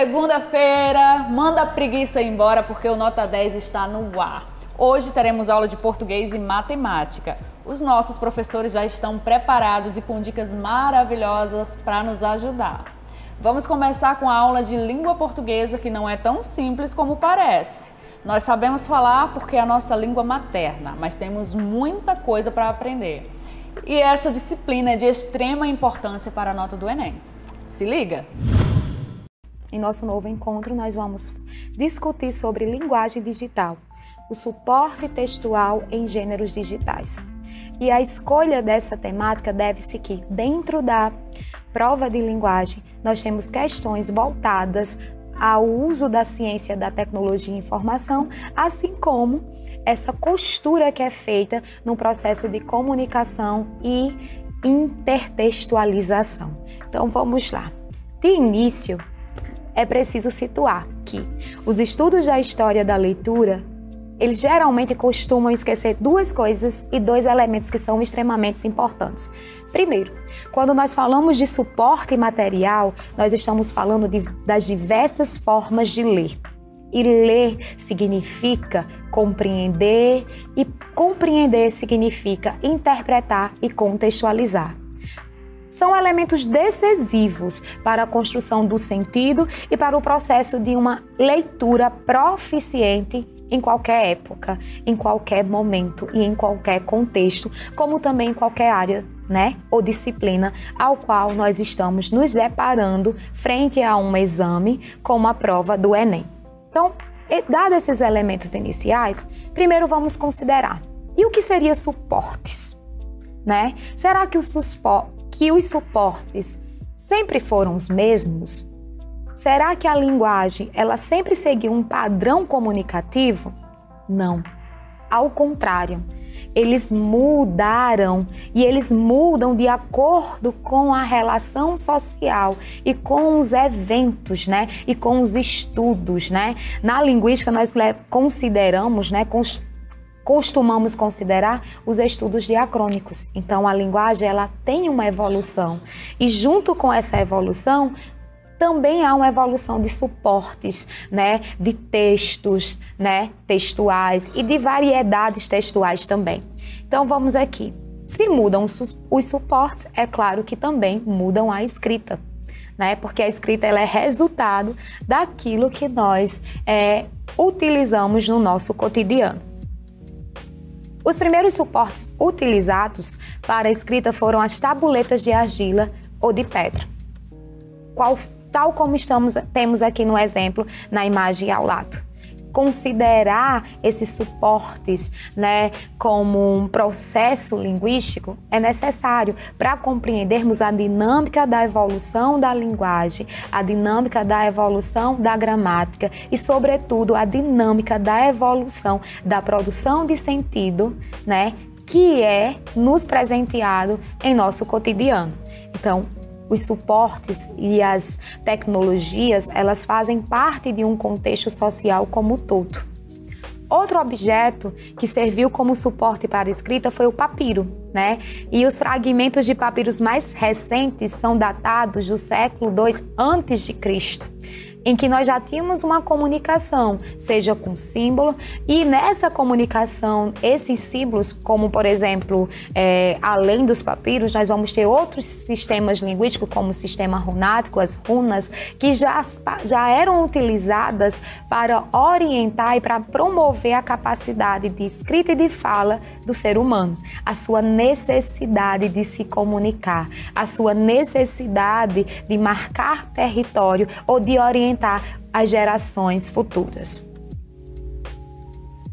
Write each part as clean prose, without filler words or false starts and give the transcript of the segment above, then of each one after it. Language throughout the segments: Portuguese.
Segunda-feira, manda a preguiça embora porque o Nota 10 está no ar. Hoje teremos aula de português e matemática. Os nossos professores já estão preparados e com dicas maravilhosas para nos ajudar. Vamos começar com a aula de língua portuguesa, que não é tão simples como parece. Nós sabemos falar porque é a nossa língua materna, mas temos muita coisa para aprender. E essa disciplina é de extrema importância para a nota do Enem. Se liga! Em nosso novo encontro, nós vamos discutir sobre linguagem digital, o suporte textual em gêneros digitais. E a escolha dessa temática deve-se que, dentro da prova de linguagem, nós temos questões voltadas ao uso da ciência, da tecnologia e informação, assim como essa costura que é feita no processo de comunicação e intertextualização. Então, vamos lá. De início, é preciso situar que os estudos da história da leitura, eles geralmente costumam esquecer duas coisas e dois elementos que são extremamente importantes. Primeiro, quando nós falamos de suporte material, nós estamos falando das diversas formas de ler. E ler significa compreender, e compreender significa interpretar e contextualizar. São elementos decisivos para a construção do sentido e para o processo de uma leitura proficiente em qualquer época, em qualquer momento e em qualquer contexto, como também em qualquer área, ou disciplina ao qual nós estamos nos deparando frente a um exame como a prova do Enem. Então, dados esses elementos iniciais, primeiro vamos considerar. E o que seria suportes? Será que os suportes sempre foram os mesmos? Será que a linguagem ela sempre seguiu um padrão comunicativo? Não. Ao contrário, eles mudaram e eles mudam de acordo com a relação social e com os eventos, e com os estudos, Na linguística nós consideramos, costumamos considerar os estudos diacrônicos. Então, a linguagem ela tem uma evolução e junto com essa evolução também há uma evolução de suportes, de textos, textuais e de variedades textuais também. Então, vamos aqui. Se mudam os suportes, é claro que também mudam a escrita, porque a escrita ela é resultado daquilo que nós utilizamos no nosso cotidiano. Os primeiros suportes utilizados para a escrita foram as tabuletas de argila ou de pedra, tal como temos aqui no exemplo, na imagem ao lado. Considerar esses suportes como um processo linguístico é necessário para compreendermos a dinâmica da evolução da linguagem, a dinâmica da evolução da gramática e, sobretudo, a dinâmica da evolução da produção de sentido, que é nos presenteado em nosso cotidiano. Então, os suportes e as tecnologias, elas fazem parte de um contexto social como um todo. Outro objeto que serviu como suporte para a escrita foi o papiro, E os fragmentos de papiros mais recentes são datados do século II a.C., em que nós já tínhamos uma comunicação, seja com símbolo, e nessa comunicação, esses símbolos, como por exemplo, além dos papiros, nós vamos ter outros sistemas linguísticos, como o sistema runático, as runas, que já eram utilizadas para orientar e para promover a capacidade de escrita e de fala do ser humano, a sua necessidade de se comunicar, a sua necessidade de marcar território ou de orientar as gerações futuras.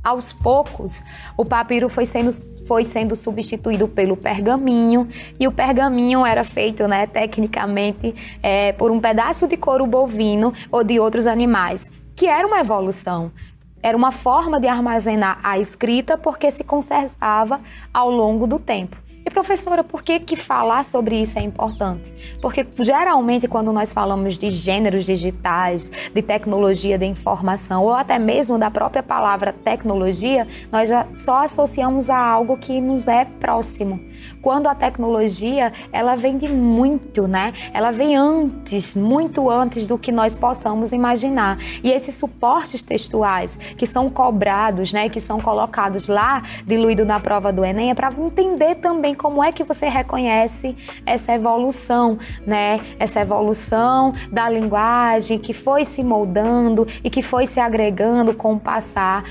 Aos poucos, o papiro foi sendo substituído pelo pergaminho, e o pergaminho era feito, tecnicamente, por um pedaço de couro bovino ou de outros animais, que era uma evolução. Era uma forma de armazenar a escrita porque se conservava ao longo do tempo. E professora, por que falar sobre isso é importante? Porque geralmente quando nós falamos de gêneros digitais, de tecnologia da informação ou até mesmo da própria palavra tecnologia, nós já só associamos a algo que nos é próximo. Quando a tecnologia, ela vem de muito, né? Ela vem antes, muito antes do que nós possamos imaginar. E esses suportes textuais que são cobrados, né, que são colocados lá, diluído na prova do Enem, é para entender também como é que você reconhece essa evolução, né? Essa evolução da linguagem que foi se moldando e que foi se agregando com o passar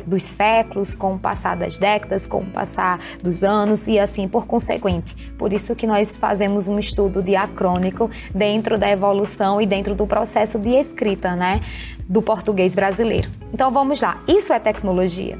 dos séculos, com o passar das décadas, com o passar dos anos e assim por conseguinte. Por isso que nós fazemos um estudo diacrônico dentro da evolução e dentro do processo de escrita, né, do português brasileiro. Então vamos lá, isso é tecnologia.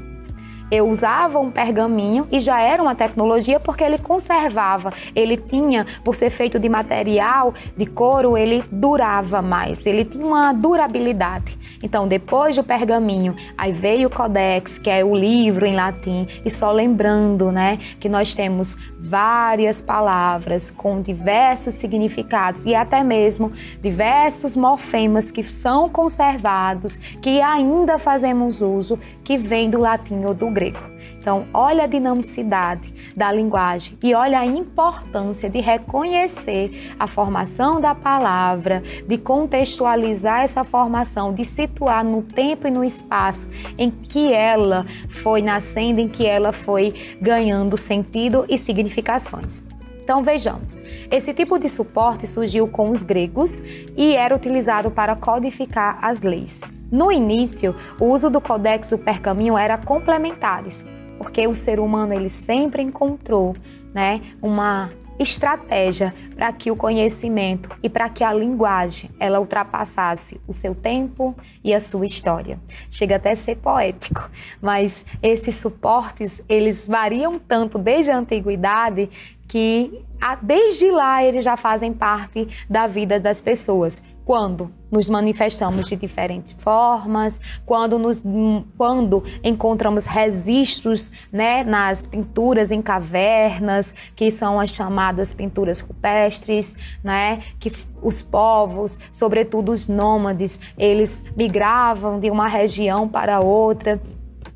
Eu usava um pergaminho e já era uma tecnologia porque ele conservava, ele tinha, por ser feito de material, de couro, ele durava mais, ele tinha uma durabilidade. Então, depois do pergaminho, aí veio o codex, que é o livro em latim, e só lembrando, né, que nós temos várias palavras com diversos significados e até mesmo diversos morfemas que são conservados, que ainda fazemos uso, que vem do latim ou do grego. Então, olha a dinamicidade da linguagem e olha a importância de reconhecer a formação da palavra, de contextualizar essa formação, de situar no tempo e no espaço em que ela foi nascendo, em que ela foi ganhando sentido e significações. Então vejamos, esse tipo de suporte surgiu com os gregos e era utilizado para codificar as leis. No início, o uso do codex e do pergaminho era complementares, porque o ser humano ele sempre encontrou, né, uma estratégia para que o conhecimento e para que a linguagem ela ultrapassasse o seu tempo e a sua história. Chega até a ser poético, mas esses suportes eles variam tanto desde a antiguidade que desde lá eles já fazem parte da vida das pessoas. Quando nos manifestamos de diferentes formas, quando encontramos registros, né, nas pinturas em cavernas, que são as chamadas pinturas rupestres, né, que os povos, sobretudo os nômades, eles migravam de uma região para outra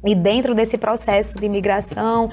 e dentro desse processo de migração,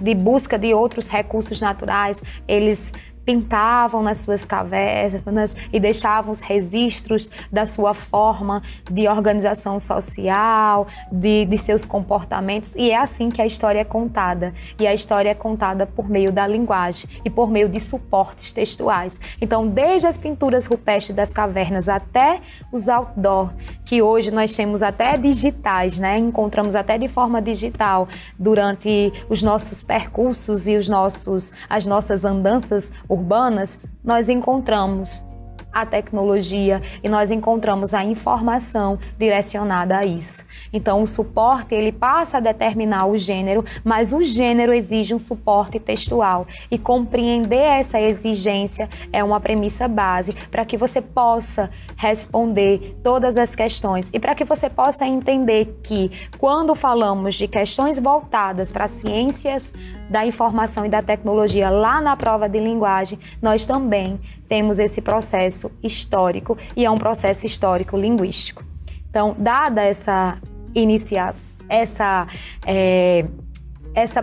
de busca de outros recursos naturais, eles pintavam nas suas cavernas e deixavam os registros da sua forma de organização social, de seus comportamentos, e é assim que a história é contada. E a história é contada por meio da linguagem e por meio de suportes textuais. Então, desde as pinturas rupestres das cavernas até os outdoor, que hoje nós temos até digitais, né? Encontramos até de forma digital durante os nossos percursos e as nossas andanças urbanas, nós encontramos a tecnologia e nós encontramos a informação direcionada a isso. Então, o suporte, ele passa a determinar o gênero, mas o gênero exige um suporte textual. E compreender essa exigência é uma premissa base para que você possa responder todas as questões e para que você possa entender que, quando falamos de questões voltadas para ciências da informação e da tecnologia lá na prova de linguagem, nós também temos esse processo histórico e é um processo histórico linguístico. Então, dada essa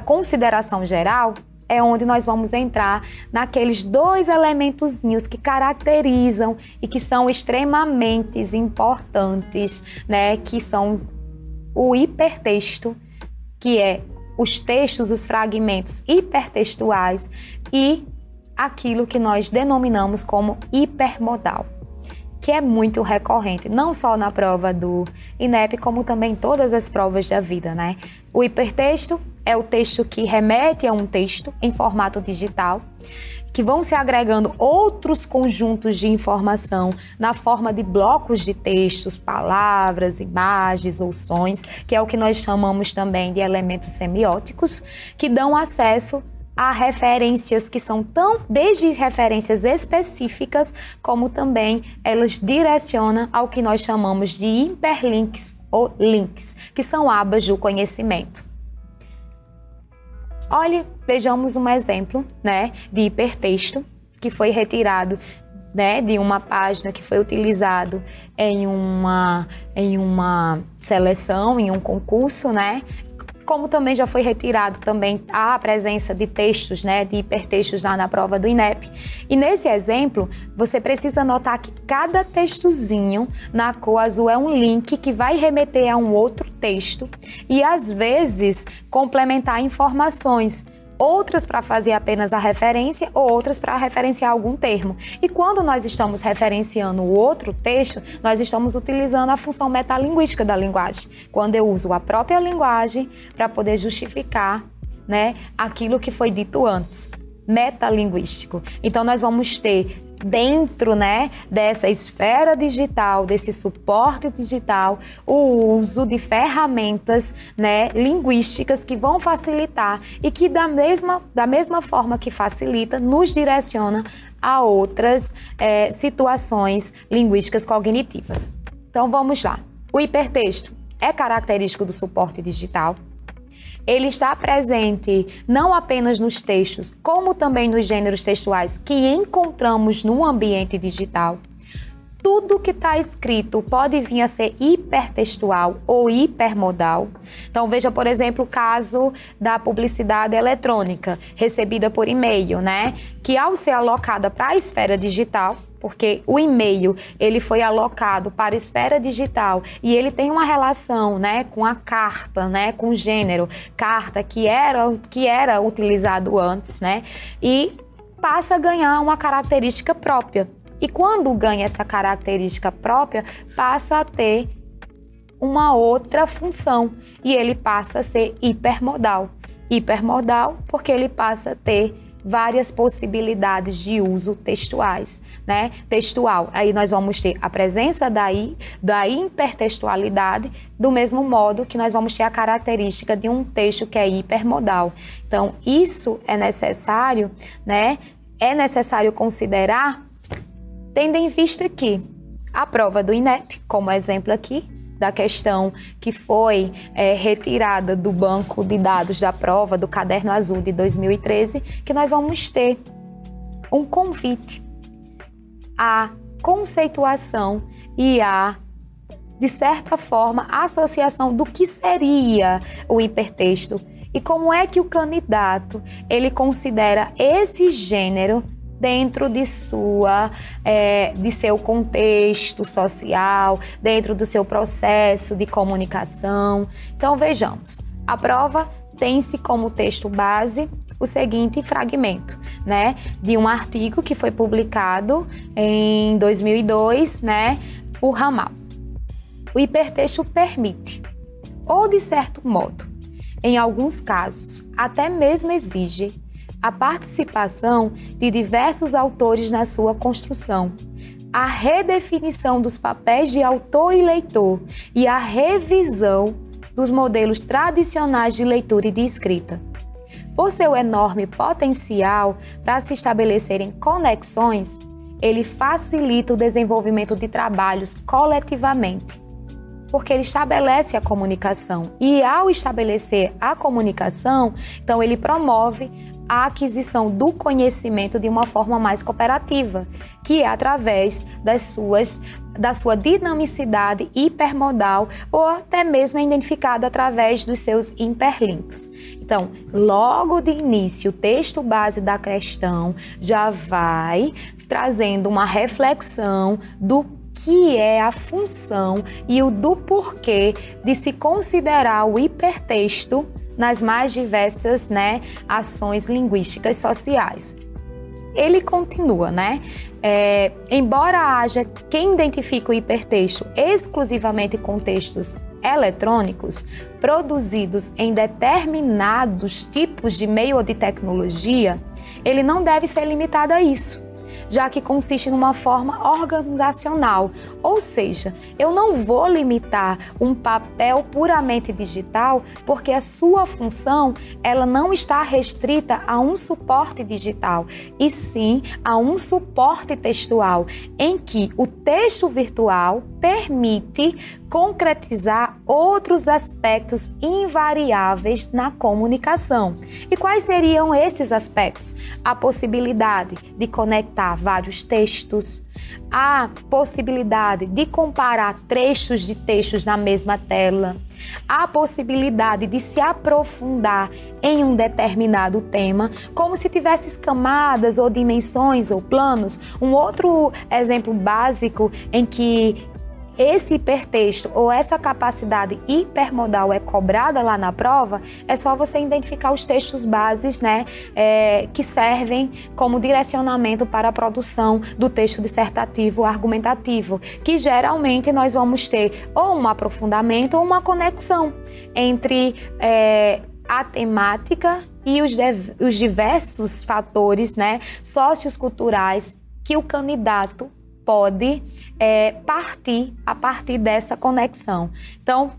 consideração geral, é onde nós vamos entrar naqueles dois elementozinhos que caracterizam e que são extremamente importantes, né? Que são o hipertexto, que é os textos, os fragmentos hipertextuais, e aquilo que nós denominamos como hipermodal, que é muito recorrente, não só na prova do INEP, como também em todas as provas da vida, né? O hipertexto é o texto que remete a um texto em formato digital, que vão se agregando outros conjuntos de informação na forma de blocos de textos, palavras, imagens ou sons, que é o que nós chamamos também de elementos semióticos, que dão acesso a referências que são desde referências específicas, como também elas direcionam ao que nós chamamos de hiperlinks ou links, que são abas do conhecimento. Olhe, vejamos um exemplo, né, de hipertexto que foi retirado, né, de uma página que foi utilizado em uma seleção, em um concurso, né? Como também já foi retirado também a presença de textos, né, de hipertextos lá na prova do INEP. E nesse exemplo, você precisa notar que cada textozinho na cor azul é um link que vai remeter a um outro texto e, às vezes, complementar informações. Outras para fazer apenas a referência ou outras para referenciar algum termo. E quando nós estamos referenciando o outro texto, nós estamos utilizando a função metalinguística da linguagem. Quando eu uso a própria linguagem para poder justificar, né, aquilo que foi dito antes. Metalinguístico. Então nós vamos ter dentro, né, dessa esfera digital, desse suporte digital, o uso de ferramentas, né, linguísticas que vão facilitar e que da mesma forma que facilita, nos direciona a outras situações linguísticas cognitivas. Então vamos lá. O hipertexto é característico do suporte digital. Ele está presente não apenas nos textos, como também nos gêneros textuais que encontramos no ambiente digital. Tudo que está escrito pode vir a ser hipertextual ou hipermodal. Então veja, por exemplo, o caso da publicidade eletrônica recebida por e-mail, né? Que ao ser alocada para a esfera digital, porque o e-mail ele foi alocado para a esfera digital e ele tem uma relação, né, com a carta, né, com o gênero carta que era utilizado antes, né, e passa a ganhar uma característica própria. E quando ganha essa característica própria, passa a ter uma outra função e ele passa a ser hipermodal. Hipermodal porque ele passa a ter várias possibilidades de uso textuais, né? Textual, aí nós vamos ter a presença da hipertextualidade, do mesmo modo que nós vamos ter a característica de um texto que é hipermodal. Então, isso é necessário, né? É necessário considerar, tendo em vista que a prova do INEP, como exemplo aqui, da questão que foi retirada do banco de dados da prova do Caderno Azul de 2013, que nós vamos ter um convite à conceituação e à, de certa forma, associação do que seria o hipertexto e como é que o candidato ele considera esse gênero dentro de seu contexto social, dentro do seu processo de comunicação. Então vejamos, a prova tem-se como texto base o seguinte fragmento, né, de um artigo que foi publicado em 2002, né, por Ramal. O hipertexto permite, ou de certo modo, em alguns casos, até mesmo exige, a participação de diversos autores na sua construção, a redefinição dos papéis de autor e leitor e a revisão dos modelos tradicionais de leitura e de escrita. Por seu enorme potencial para se estabelecerem conexões, ele facilita o desenvolvimento de trabalhos coletivamente, porque ele estabelece a comunicação e, ao estabelecer a comunicação, então ele promove a aquisição do conhecimento de uma forma mais cooperativa, que é através da sua dinamicidade hipermodal ou até mesmo identificada através dos seus hiperlinks. Então, logo de início, o texto base da questão já vai trazendo uma reflexão do que é a função e o do porquê de se considerar o hipertexto nas mais diversas, né, ações linguísticas sociais. Ele continua, né? Embora haja quem identifique o hipertexto exclusivamente com textos eletrônicos produzidos em determinados tipos de meio ou de tecnologia, ele não deve ser limitado a isso, já que consiste numa forma organizacional, ou seja, eu não vou limitar um papel puramente digital porque a sua função ela não está restrita a um suporte digital, e sim a um suporte textual, em que o texto virtual permite concretizar outros aspectos invariáveis na comunicação. E quais seriam esses aspectos? A possibilidade de conectar vários textos, a possibilidade de comparar trechos de textos na mesma tela, a possibilidade de se aprofundar em um determinado tema, como se tivesse camadas ou dimensões ou planos. Um outro exemplo básico em que esse hipertexto ou essa capacidade hipermodal é cobrada lá na prova, é só você identificar os textos bases, né, que servem como direcionamento para a produção do texto dissertativo argumentativo, que geralmente nós vamos ter ou um aprofundamento ou uma conexão entre a temática e os diversos fatores, né, socioculturais que o candidato pode partir a partir dessa conexão. Então,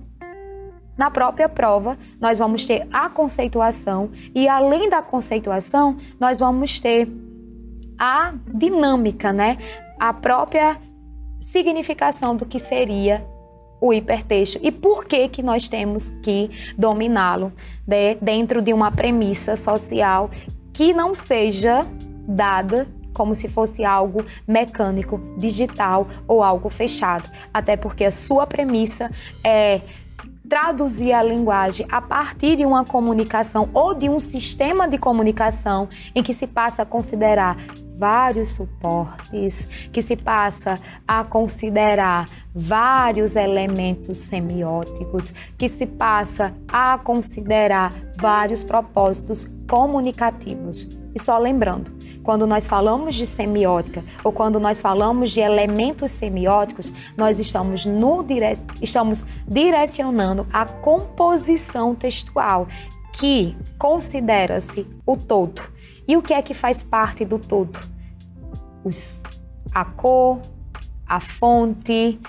na própria prova, nós vamos ter a conceituação e, além da conceituação, nós vamos ter a dinâmica, né? A própria significação do que seria o hipertexto e por que nós temos que dominá-lo, né? Dentro de uma premissa social que não seja dada como se fosse algo mecânico, digital ou algo fechado. Até porque a sua premissa é traduzir a linguagem a partir de uma comunicação ou de um sistema de comunicação em que se passa a considerar vários suportes, que se passa a considerar vários elementos semióticos, que se passa a considerar vários propósitos comunicativos. E só lembrando, quando nós falamos de semiótica ou quando nós falamos de elementos semióticos, nós estamos direcionando a composição textual, que considera-se o todo. E o que é que faz parte do todo? A cor, a fonte,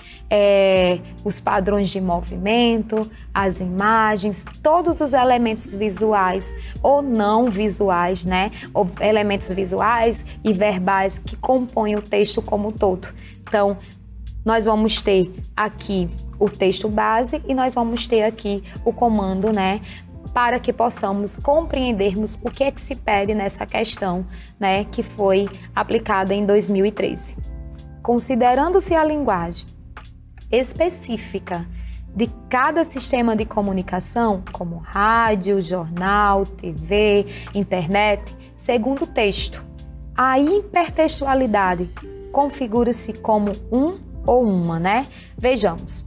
os padrões de movimento, as imagens, todos os elementos visuais ou não visuais, né? Ou elementos visuais e verbais que compõem o texto como um todo. Então, nós vamos ter aqui o texto base e nós vamos ter aqui o comando, né? Para que possamos compreendermos o que é que se pede nessa questão, né? Que foi aplicada em 2013. Considerando-se a linguagem específica de cada sistema de comunicação, como rádio, jornal, TV, internet, segundo o texto, a hipertextualidade configura-se como um ou uma, né? Vejamos.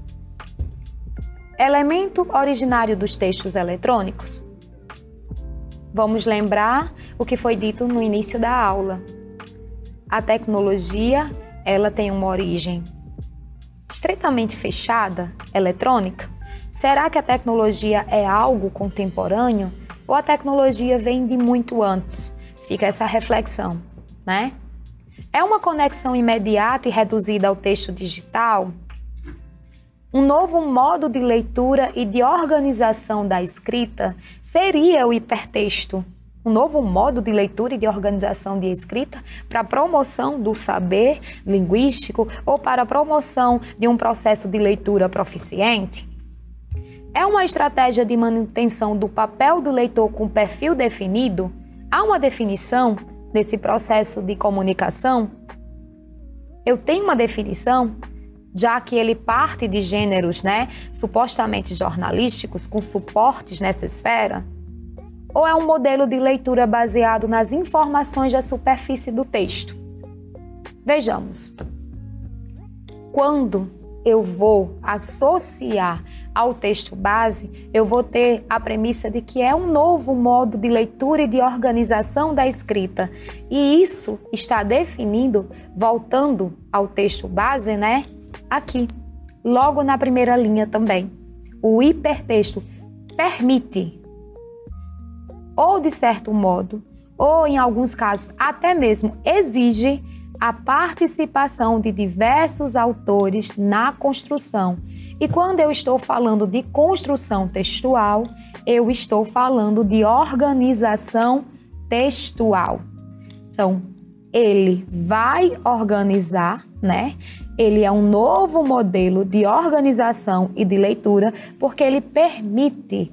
Elemento originário dos textos eletrônicos. Vamos lembrar o que foi dito no início da aula. A tecnologia, ela tem uma origem estreitamente fechada, eletrônica. Será que a tecnologia é algo contemporâneo ou a tecnologia vem de muito antes? Fica essa reflexão, né? É uma conexão imediata e reduzida ao texto digital? Um novo modo de leitura e de organização da escrita seria o hipertexto. Um novo modo de leitura e de organização de escrita para a promoção do saber linguístico ou para a promoção de um processo de leitura proficiente? É uma estratégia de manutenção do papel do leitor com perfil definido? Há uma definição desse processo de comunicação? Eu tenho uma definição, já que ele parte de gêneros, né, supostamente jornalísticos, com suportes nessa esfera? Ou é um modelo de leitura baseado nas informações da superfície do texto? Vejamos. Quando eu vou associar ao texto base, eu vou ter a premissa de que é um novo modo de leitura e de organização da escrita. E isso está definido, voltando ao texto base, né? Aqui, logo na primeira linha também. O hipertexto permite, ou de certo modo, ou em alguns casos até mesmo exige a participação de diversos autores na construção. E quando eu estou falando de construção textual, eu estou falando de organização textual. Então, ele vai organizar, né? Ele é um novo modelo de organização e de leitura, porque ele permite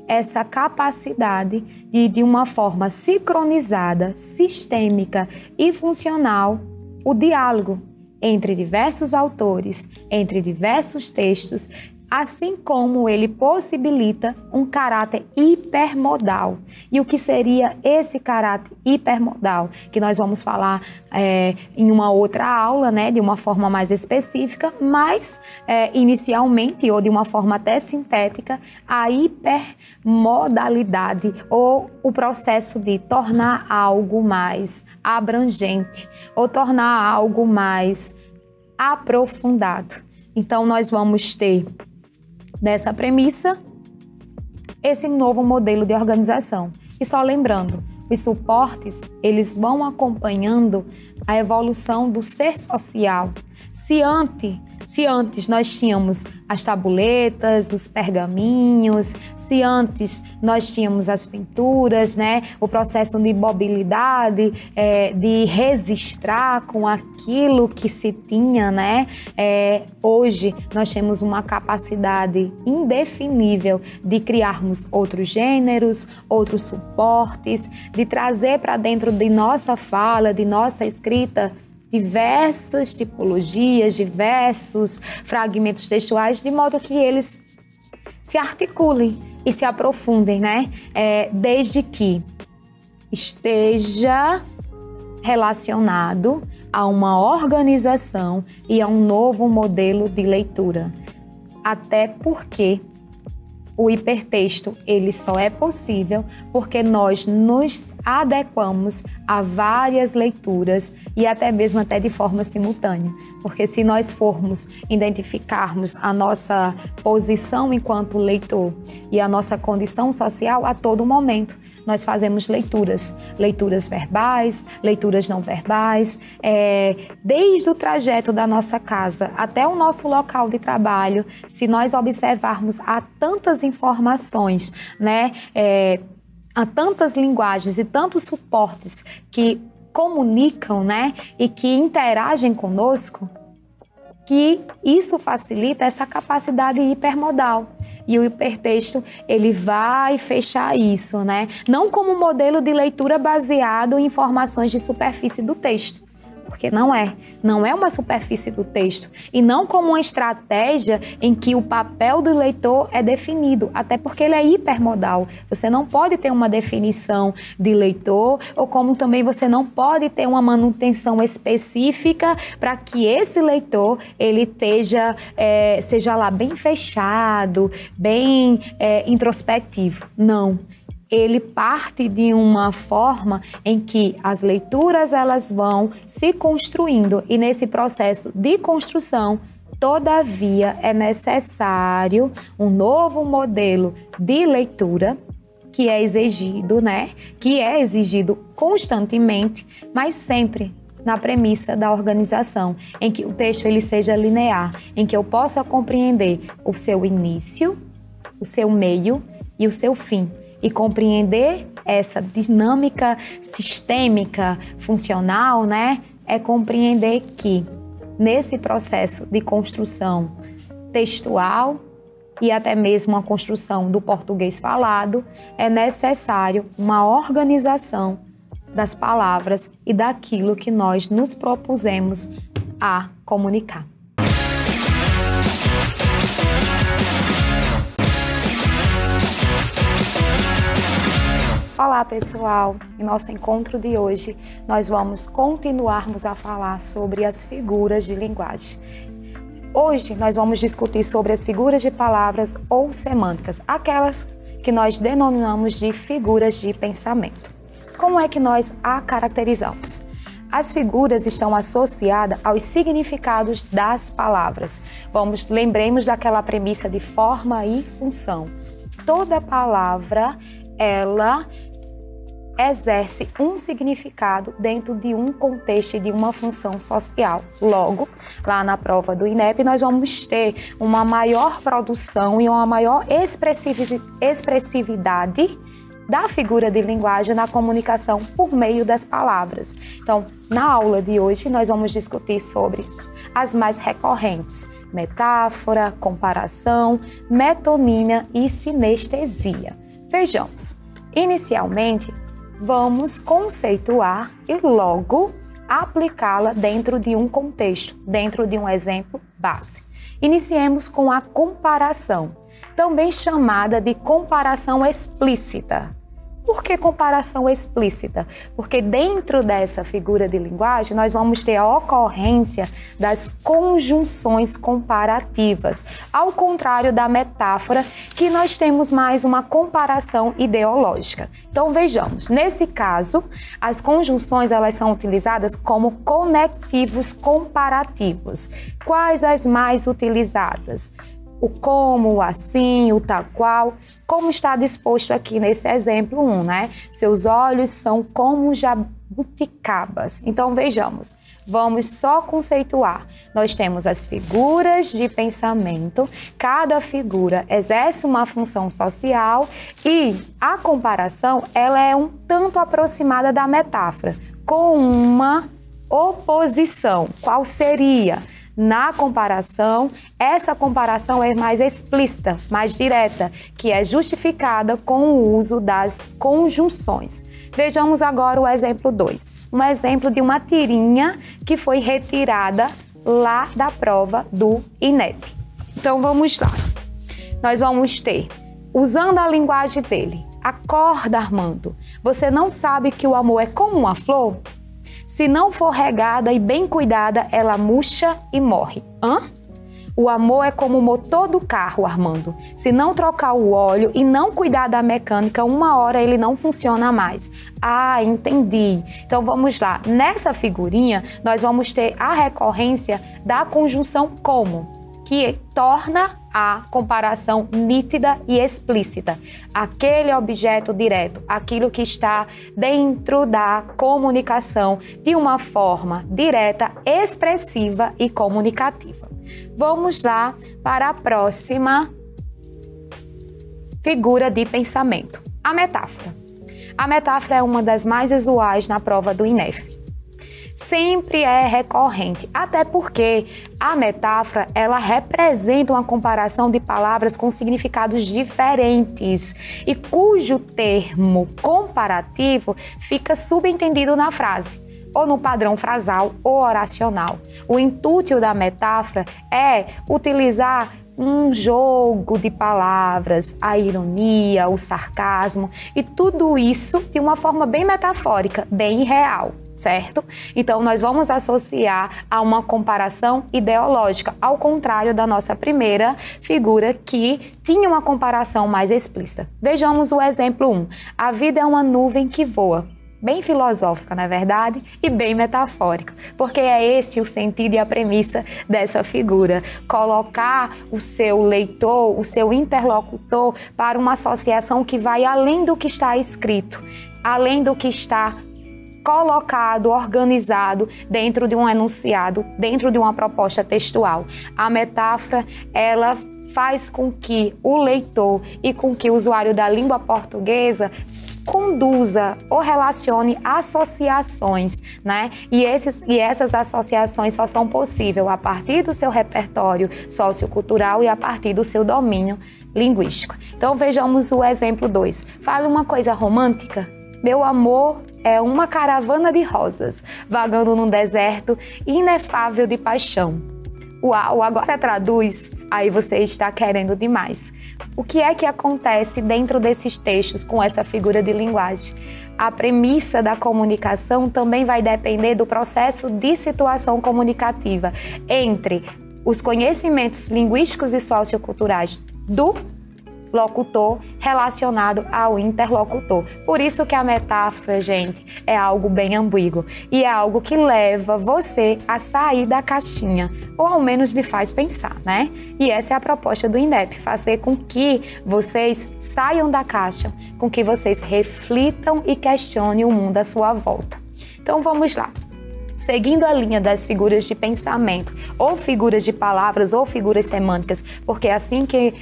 essa capacidade de uma forma sincronizada, sistêmica e funcional, o diálogo entre diversos autores, entre diversos textos, assim como ele possibilita um caráter hipermodal. E o que seria esse caráter hipermodal? Que nós vamos falar em uma outra aula, né, de uma forma mais específica, mas inicialmente, ou de uma forma até sintética, a hipermodalidade, ou o processo de tornar algo mais abrangente, ou tornar algo mais aprofundado. Então, nós vamos ter nessa premissa, esse novo modelo de organização. E só lembrando, os suportes, eles vão acompanhando a evolução do ser social. Se antes nós tínhamos as tabuletas, os pergaminhos, se antes nós tínhamos as pinturas, né, o processo de mobilidade, de registrar com aquilo que se tinha, né, hoje nós temos uma capacidade indefinível de criarmos outros gêneros, outros suportes, de trazer para dentro de nossa fala, de nossa escrita, diversas tipologias, diversos fragmentos textuais, de modo que eles se articulem e se aprofundem, né? Desde que esteja relacionado a uma organização e a um novo modelo de leitura. Até porque o hipertexto, ele só é possível porque nós nos adequamos a várias leituras e até mesmo de forma simultânea. Porque se nós formos identificarmos a nossa posição enquanto leitor e a nossa condição social, a todo momento nós fazemos leituras verbais, leituras não verbais, desde o trajeto da nossa casa até o nosso local de trabalho. Se nós observarmos, há tantas informações, né, há tantas linguagens e tantos suportes que comunicam, né, e que interagem conosco, que isso facilita essa capacidade hipermodal. E o hipertexto, ele vai fechar isso, né? Não como um modelo de leitura baseado em informações de superfície do texto, porque não é uma superfície do texto, e não como uma estratégia em que o papel do leitor é definido, até porque ele é hipermodal. Você não pode ter uma definição de leitor, ou como também você não pode ter uma manutenção específica para que esse leitor ele seja lá bem fechado, bem introspectivo. Não. Ele parte de uma forma em que as leituras elas vão se construindo, e nesse processo de construção, todavia, é necessário um novo modelo de leitura que é exigido, né? Que é exigido constantemente, mas sempre na premissa da organização, em que o texto ele seja linear, em que eu possa compreender o seu início, o seu meio e o seu fim. E compreender essa dinâmica sistêmica, funcional, né? É compreender que nesse processo de construção textual e até mesmo a construção do português falado, é necessário uma organização das palavras e daquilo que nós nos propusemos a comunicar. Olá pessoal, em nosso encontro de hoje nós vamos continuarmos a falar sobre as figuras de linguagem. Hoje nós vamos discutir sobre as figuras de palavras ou semânticas, aquelas que nós denominamos de figuras de pensamento. Como é que nós a caracterizamos? As figuras estão associadas aos significados das palavras. Lembremos daquela premissa de forma e função. Toda palavra, ela exerce um significado dentro de um contexto e de uma função social. Logo, lá na prova do INEP, nós vamos ter uma maior produção e uma maior expressividade da figura de linguagem na comunicação por meio das palavras. Então, na aula de hoje, nós vamos discutir sobre as mais recorrentes: metáfora, comparação, metonímia e sinestesia. Vejamos, inicialmente, vamos conceituar e logo aplicá-la dentro de um contexto, dentro de um exemplo base. Iniciemos com a comparação, também chamada de comparação explícita. Por que comparação explícita? Porque dentro dessa figura de linguagem nós vamos ter a ocorrência das conjunções comparativas, ao contrário da metáfora, que nós temos mais uma comparação ideológica. Então vejamos, nesse caso, as conjunções elas são utilizadas como conectivos comparativos. Quais as mais utilizadas? O como, o assim, o tal qual, como está disposto aqui nesse exemplo 1, né? Seus olhos são como jabuticabas. Então, vejamos, vamos só conceituar. Nós temos as figuras de pensamento, cada figura exerce uma função social e a comparação, ela é um tanto aproximada da metáfora, com uma oposição. Qual seria? Na comparação, essa comparação é mais explícita, mais direta, que é justificada com o uso das conjunções. Vejamos agora o exemplo 2. Um exemplo de uma tirinha que foi retirada lá da prova do INEP. Então vamos lá. Nós vamos ter, usando a linguagem dele: acorda, Armando, você não sabe que o amor é como uma flor? Se não for regada e bem cuidada, ela murcha e morre. Hã? O amor é como o motor do carro, Armando. Se não trocar o óleo e não cuidar da mecânica, uma hora ele não funciona mais. Ah, entendi. Então vamos lá. Nessa figurinha, nós vamos ter a recorrência da conjunção como, que torna a comparação nítida e explícita. Aquele objeto direto, aquilo que está dentro da comunicação de uma forma direta, expressiva e comunicativa. Vamos lá para a próxima figura de pensamento, a metáfora. A metáfora é uma das mais usuais na prova do INEF. Sempre é recorrente, até porque a metáfora ela representa uma comparação de palavras com significados diferentes e cujo termo comparativo fica subentendido na frase, ou no padrão frasal ou oracional. O intuito da metáfora é utilizar um jogo de palavras, a ironia, o sarcasmo e tudo isso de uma forma bem metafórica, bem real. Certo? Então, nós vamos associar a uma comparação ideológica, ao contrário da nossa primeira figura, que tinha uma comparação mais explícita. Vejamos o exemplo 1. A vida é uma nuvem que voa. Bem filosófica, não é verdade? E bem metafórica, porque é esse o sentido e a premissa dessa figura. Colocar o seu leitor, o seu interlocutor, para uma associação que vai além do que está escrito, além do que está colocado, organizado dentro de um enunciado, dentro de uma proposta textual. A metáfora, ela faz com que o leitor e com que o usuário da língua portuguesa conduza ou relacione associações, né? E essas associações só são possíveis a partir do seu repertório sociocultural e a partir do seu domínio linguístico. Então vejamos o exemplo 2. Fale uma coisa romântica. Meu amor é uma caravana de rosas, vagando num deserto inefável de paixão. Uau, agora traduz, aí você está querendo demais. O que é que acontece dentro desses textos com essa figura de linguagem? A premissa da comunicação também vai depender do processo de situação comunicativa entre os conhecimentos linguísticos e socioculturais do locutor relacionado ao interlocutor. Por isso que a metáfora, gente, é algo bem ambíguo e é algo que leva você a sair da caixinha, ou ao menos lhe faz pensar, né? E essa é a proposta do INEP, fazer com que vocês saiam da caixa, com que vocês reflitam e questionem o mundo à sua volta. Então vamos lá. Seguindo a linha das figuras de pensamento, ou figuras de palavras, ou figuras semânticas, porque é assim que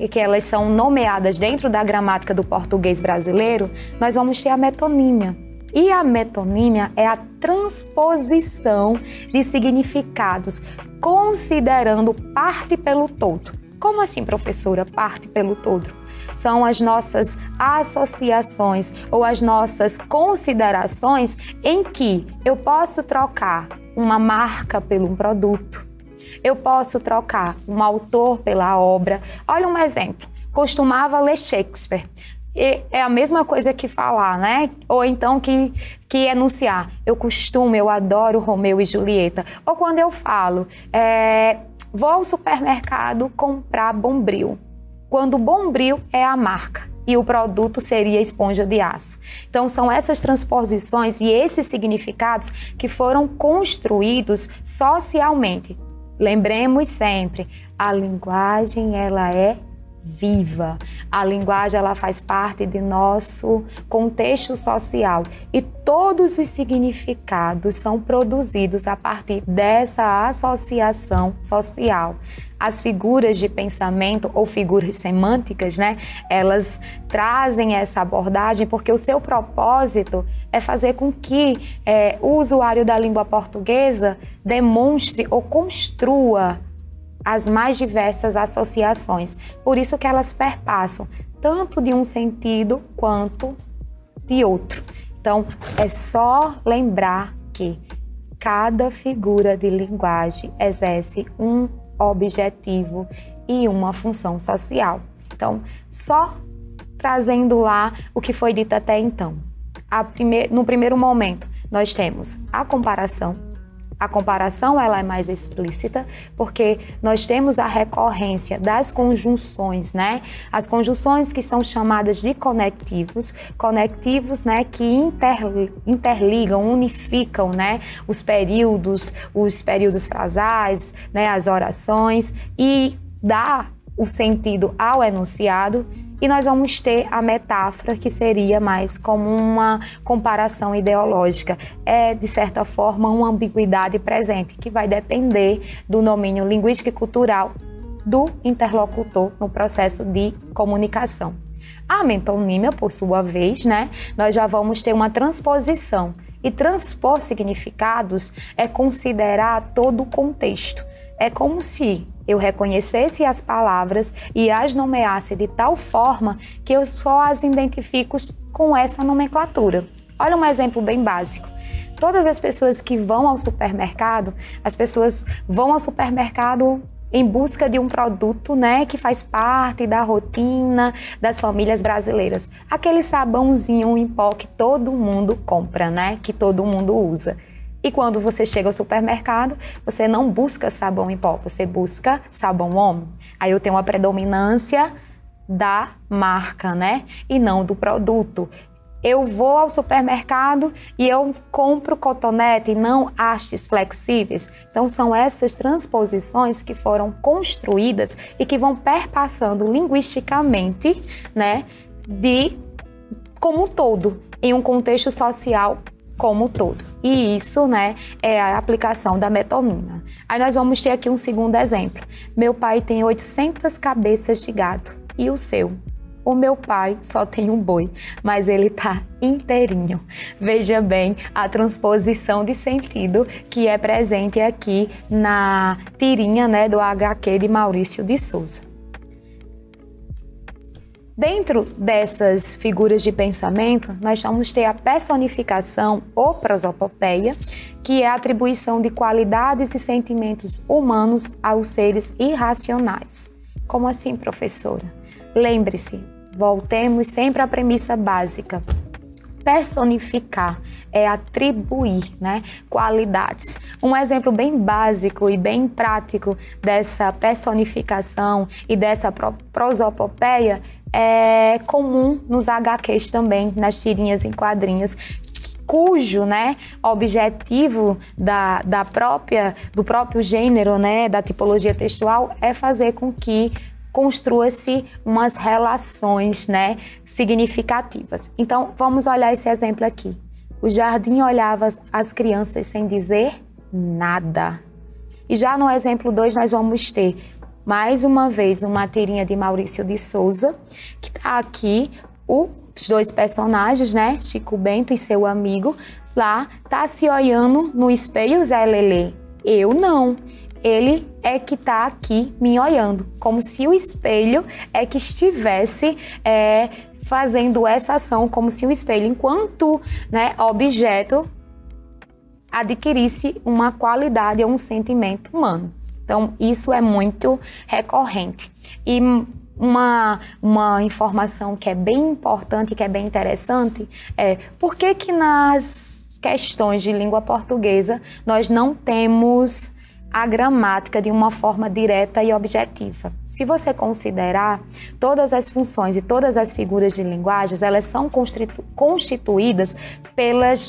que elas são nomeadas dentro da gramática do português brasileiro, nós vamos ter a metonímia. E a metonímia é a transposição de significados, considerando parte pelo todo. Como assim, professora, parte pelo todo? São as nossas associações ou as nossas considerações em que eu posso trocar uma marca pelo um produto, eu posso trocar um autor pela obra. Olha um exemplo, costumava ler Shakespeare. E é a mesma coisa que falar, né? Ou então que enunciar. Eu adoro Romeu e Julieta. Ou quando eu falo, vou ao supermercado comprar Bombril. Quando Bombril é a marca e o produto seria esponja de aço. Então são essas transposições e esses significados que foram construídos socialmente. Lembremos sempre, a linguagem ela é viva. A linguagem ela faz parte de nosso contexto social e todos os significados são produzidos a partir dessa associação social. As figuras de pensamento ou figuras semânticas, né, elas trazem essa abordagem porque o seu propósito é fazer com que o usuário da língua portuguesa demonstre ou construa as mais diversas associações. Por isso que elas perpassam tanto de um sentido quanto de outro. Então, é só lembrar que cada figura de linguagem exerce um objetivo e uma função social. Então, só trazendo lá o que foi dito até então. No primeiro momento, nós temos a comparação. A comparação ela é mais explícita porque nós temos a recorrência das conjunções, né? As conjunções que são chamadas de conectivos, né, que interligam, unificam, né, os períodos frasais, né, as orações e dá o sentido ao enunciado. E nós vamos ter a metáfora, que seria mais como uma comparação ideológica. É, de certa forma, uma ambiguidade presente, que vai depender do domínio linguístico e cultural do interlocutor no processo de comunicação. A metonímia, por sua vez, né, nós já vamos ter uma transposição. E transpor significados é considerar todo o contexto. É como se eu reconhecesse as palavras e as nomeasse de tal forma que eu só as identifico com essa nomenclatura. Olha um exemplo bem básico. Todas as pessoas que vão ao supermercado, as pessoas vão ao supermercado em busca de um produto, né, que faz parte da rotina das famílias brasileiras. Aquele sabãozinho em pó que todo mundo compra, né, que todo mundo usa. E quando você chega ao supermercado, você não busca sabão em pó, você busca sabão Omo. Aí eu tenho a predominância da marca, né? E não do produto. Eu vou ao supermercado e eu compro cotonete e não hastes flexíveis. Então são essas transposições que foram construídas e que vão perpassando linguisticamente, né? Como um todo, em um contexto social como um todo. E isso, né, é a aplicação da metonímia. Aí nós vamos ter aqui um segundo exemplo. Meu pai tem 800 cabeças de gado. E o seu? O meu pai só tem um boi, mas ele tá inteirinho. Veja bem a transposição de sentido que é presente aqui na tirinha, né, do HQ de Maurício de Souza. Dentro dessas figuras de pensamento, nós vamos ter a personificação ou prosopopeia, que é a atribuição de qualidades e sentimentos humanos aos seres irracionais. Como assim, professora? Lembre-se, voltemos sempre à premissa básica. Personificar é atribuir, né, qualidades. Um exemplo bem básico e bem prático dessa personificação e dessa prosopopeia é comum nos HQs também, nas tirinhas em quadrinhos, cujo, né, objetivo do próprio gênero, né, da tipologia textual é fazer com que construa-se umas relações, né, significativas. Então, vamos olhar esse exemplo aqui. O jardim olhava as crianças sem dizer nada. E já no exemplo 2 nós vamos ter mais uma vez uma tirinha de Maurício de Souza, que tá aqui os dois personagens, né? Chico Bento e seu amigo, lá, tá se olhando no espelho, Zé Lelê. Eu não. Ele é que tá aqui me olhando, como se o espelho é que estivesse fazendo essa ação, como se o espelho, enquanto, né, objeto, adquirisse uma qualidade ou um sentimento humano. Então, isso é muito recorrente. E uma informação que é bem importante, que é bem interessante, é por que nas questões de língua portuguesa nós não temos a gramática de uma forma direta e objetiva. Se você considerar, todas as funções e todas as figuras de linguagens, elas são constituídas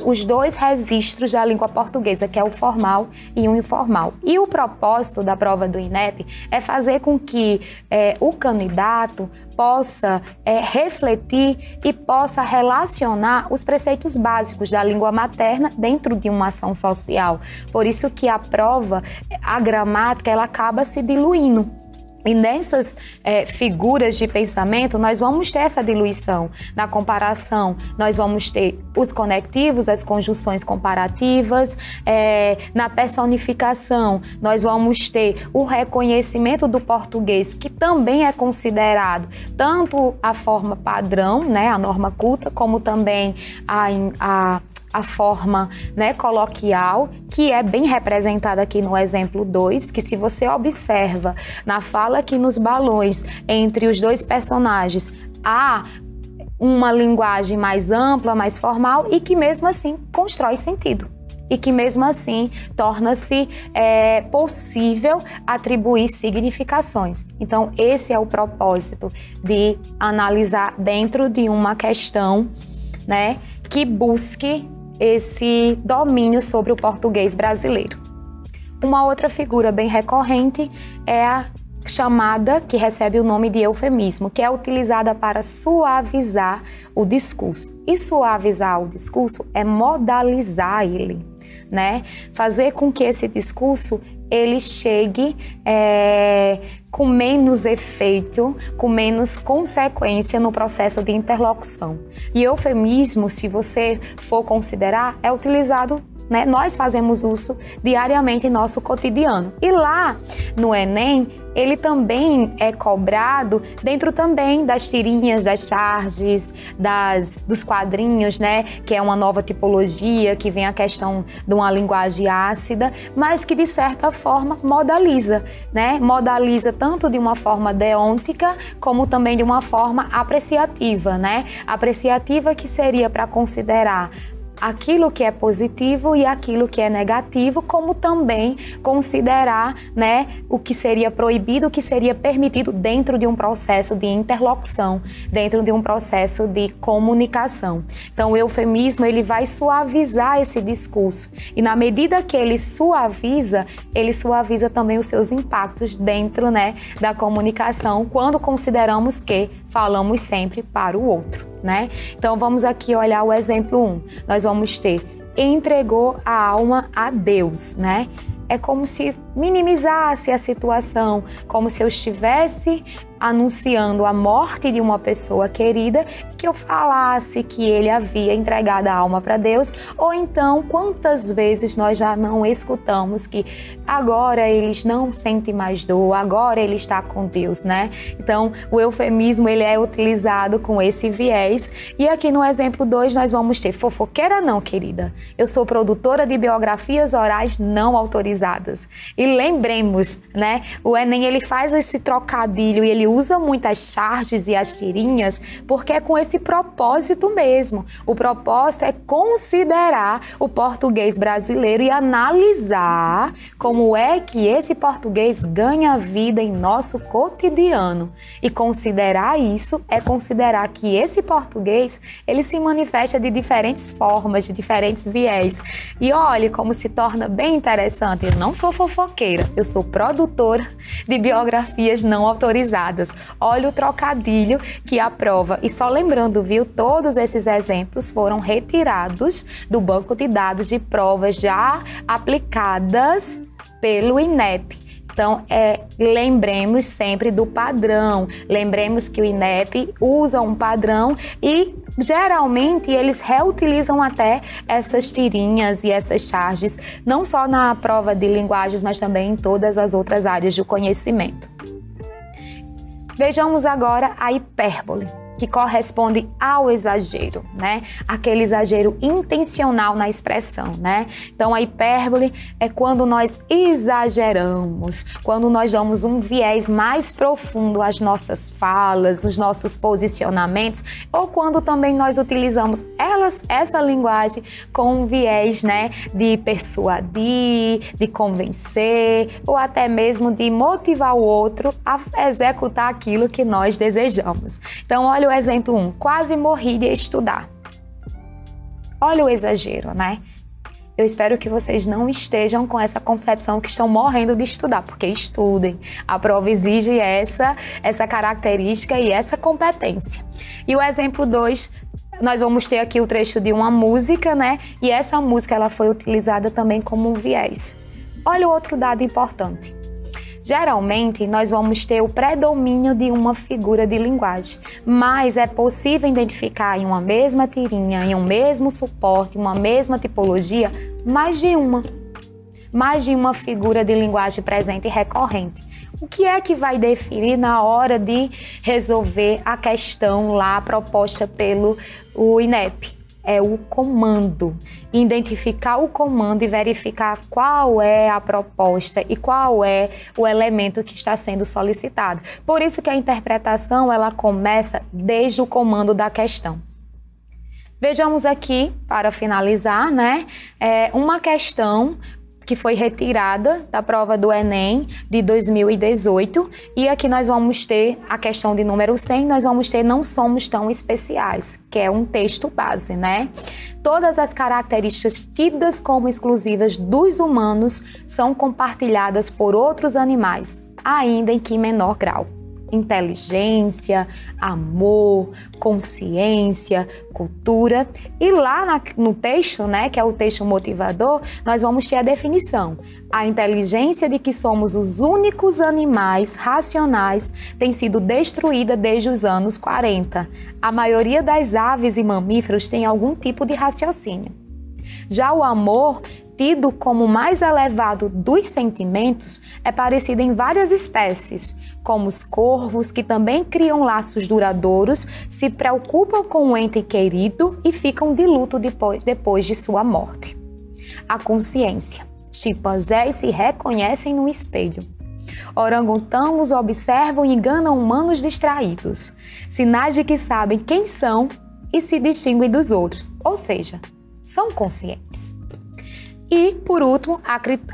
os dois registros da língua portuguesa, que é o formal e o informal. E o propósito da prova do INEP é fazer com que o candidato possa refletir e possa relacionar os preceitos básicos da língua materna dentro de uma ação social. Por isso que a prova, a gramática, ela acaba se diluindo. E nessas figuras de pensamento, nós vamos ter essa diluição. Na comparação, nós vamos ter os conectivos, as conjunções comparativas. Na personificação, nós vamos ter o reconhecimento do português, que também é considerado tanto a forma padrão, né, a norma culta, como também a forma, né, coloquial, que é bem representada aqui no exemplo 2, que se você observa na fala aqui nos balões entre os dois personagens, há uma linguagem mais ampla, mais formal e que mesmo assim constrói sentido. E que mesmo assim torna-se possível atribuir significações. Então, esse é o propósito de analisar dentro de uma questão, né, que busque esse domínio sobre o português brasileiro. Uma outra figura bem recorrente é a chamada, que recebe o nome de eufemismo, que é utilizada para suavizar o discurso. E suavizar o discurso é modalizar ele, né? Fazer com que esse discurso ele chegue com menos efeito, com menos consequência no processo de interlocução. E eufemismo, se você for considerar, é utilizado, né? Nós fazemos uso diariamente em nosso cotidiano. E lá no Enem, ele também é cobrado dentro também das tirinhas, das charges, dos quadrinhos, né? Que é uma nova tipologia, que vem a questão de uma linguagem ácida, mas que de certa forma modaliza, né? Modaliza tanto de uma forma deôntica, como também de uma forma apreciativa, né? Apreciativa, que seria para considerar aquilo que é positivo e aquilo que é negativo, como também considerar, né, o que seria proibido, o que seria permitido dentro de um processo de interlocução, dentro de um processo de comunicação. Então, o eufemismo, ele vai suavizar esse discurso e na medida que ele suaviza também os seus impactos dentro, né, da comunicação, quando consideramos que falamos sempre para o outro, né? Então, vamos aqui olhar o exemplo 1. Nós vamos ter: entregou a alma a Deus, né? É como se minimizasse a situação, como se eu estivesse anunciando a morte de uma pessoa querida e que eu falasse que ele havia entregado a alma para Deus. Ou então, quantas vezes nós já não escutamos que agora eles não sentem mais dor, agora ele está com Deus, né? Então, o eufemismo, ele é utilizado com esse viés. E aqui no exemplo 2 nós vamos ter: fofoqueira não, querida. Eu sou produtora de biografias orais não autorizadas. E lembremos, né? O Enem, ele faz esse trocadilho e ele usa muito as charges e as tirinhas porque é com esse propósito mesmo. O propósito é considerar o português brasileiro e analisar como é que esse português ganha vida em nosso cotidiano. E considerar isso é considerar que esse português, ele se manifesta de diferentes formas, de diferentes viés. E olha como se torna bem interessante. Eu não sou fofoqueira, eu sou produtora de biografias não autorizadas. Olha o trocadilho que a prova, e só lembrando, viu, todos esses exemplos foram retirados do banco de dados de provas já aplicadas pelo INEP. Então, lembremos sempre do padrão. Lembremos que o INEP usa um padrão e, geralmente, eles reutilizam até essas tirinhas e essas charges, não só na prova de linguagens, mas também em todas as outras áreas do conhecimento. Vejamos agora a hipérbole, que corresponde ao exagero, né? Aquele exagero intencional na expressão, né? Então, a hipérbole é quando nós exageramos, quando nós damos um viés mais profundo às nossas falas, os nossos posicionamentos, ou quando também nós utilizamos essa linguagem com um viés, né, de persuadir, de convencer, ou até mesmo de motivar o outro a executar aquilo que nós desejamos. Então, olha o exemplo 1, quase morri de estudar. Olha o exagero, né? Eu espero que vocês não estejam com essa concepção que estão morrendo de estudar, porque estudem. A prova exige essa característica e essa competência. E o exemplo 2, nós vamos ter aqui o trecho de uma música, né? E essa música ela foi utilizada também como um viés. Olha o outro dado importante. Geralmente, nós vamos ter o predomínio de uma figura de linguagem, mas é possível identificar em uma mesma tirinha, em um mesmo suporte, uma mesma tipologia, mais de uma figura de linguagem presente e recorrente. O que é que vai definir na hora de resolver a questão lá proposta pelo INEP? É o comando. Identificar o comando e verificar qual é a proposta e qual é o elemento que está sendo solicitado. Por isso que a interpretação ela começa desde o comando da questão. Vejamos aqui, para finalizar, né, uma questão que foi retirada da prova do Enem de 2018. E aqui nós vamos ter a questão de número 100, nós vamos ter Não Somos Tão Especiais, que é um texto base, né? Todas as características tidas como exclusivas dos humanos são compartilhadas por outros animais, ainda em que menor grau. Inteligência, amor, consciência, cultura. E lá no texto, né, que é o texto motivador, nós vamos ter a definição. A inteligência de que somos os únicos animais racionais tem sido destruída desde os anos 40. A maioria das aves e mamíferos tem algum tipo de raciocínio. Já o amor, tido como o mais elevado dos sentimentos, é parecido em várias espécies, como os corvos, que também criam laços duradouros, se preocupam com o ente querido e ficam de luto depois de sua morte. A consciência. Chimpanzés se reconhecem no espelho. Orangotangos observam e enganam humanos distraídos, sinais de que sabem quem são e se distinguem dos outros, ou seja, são conscientes. E, por último,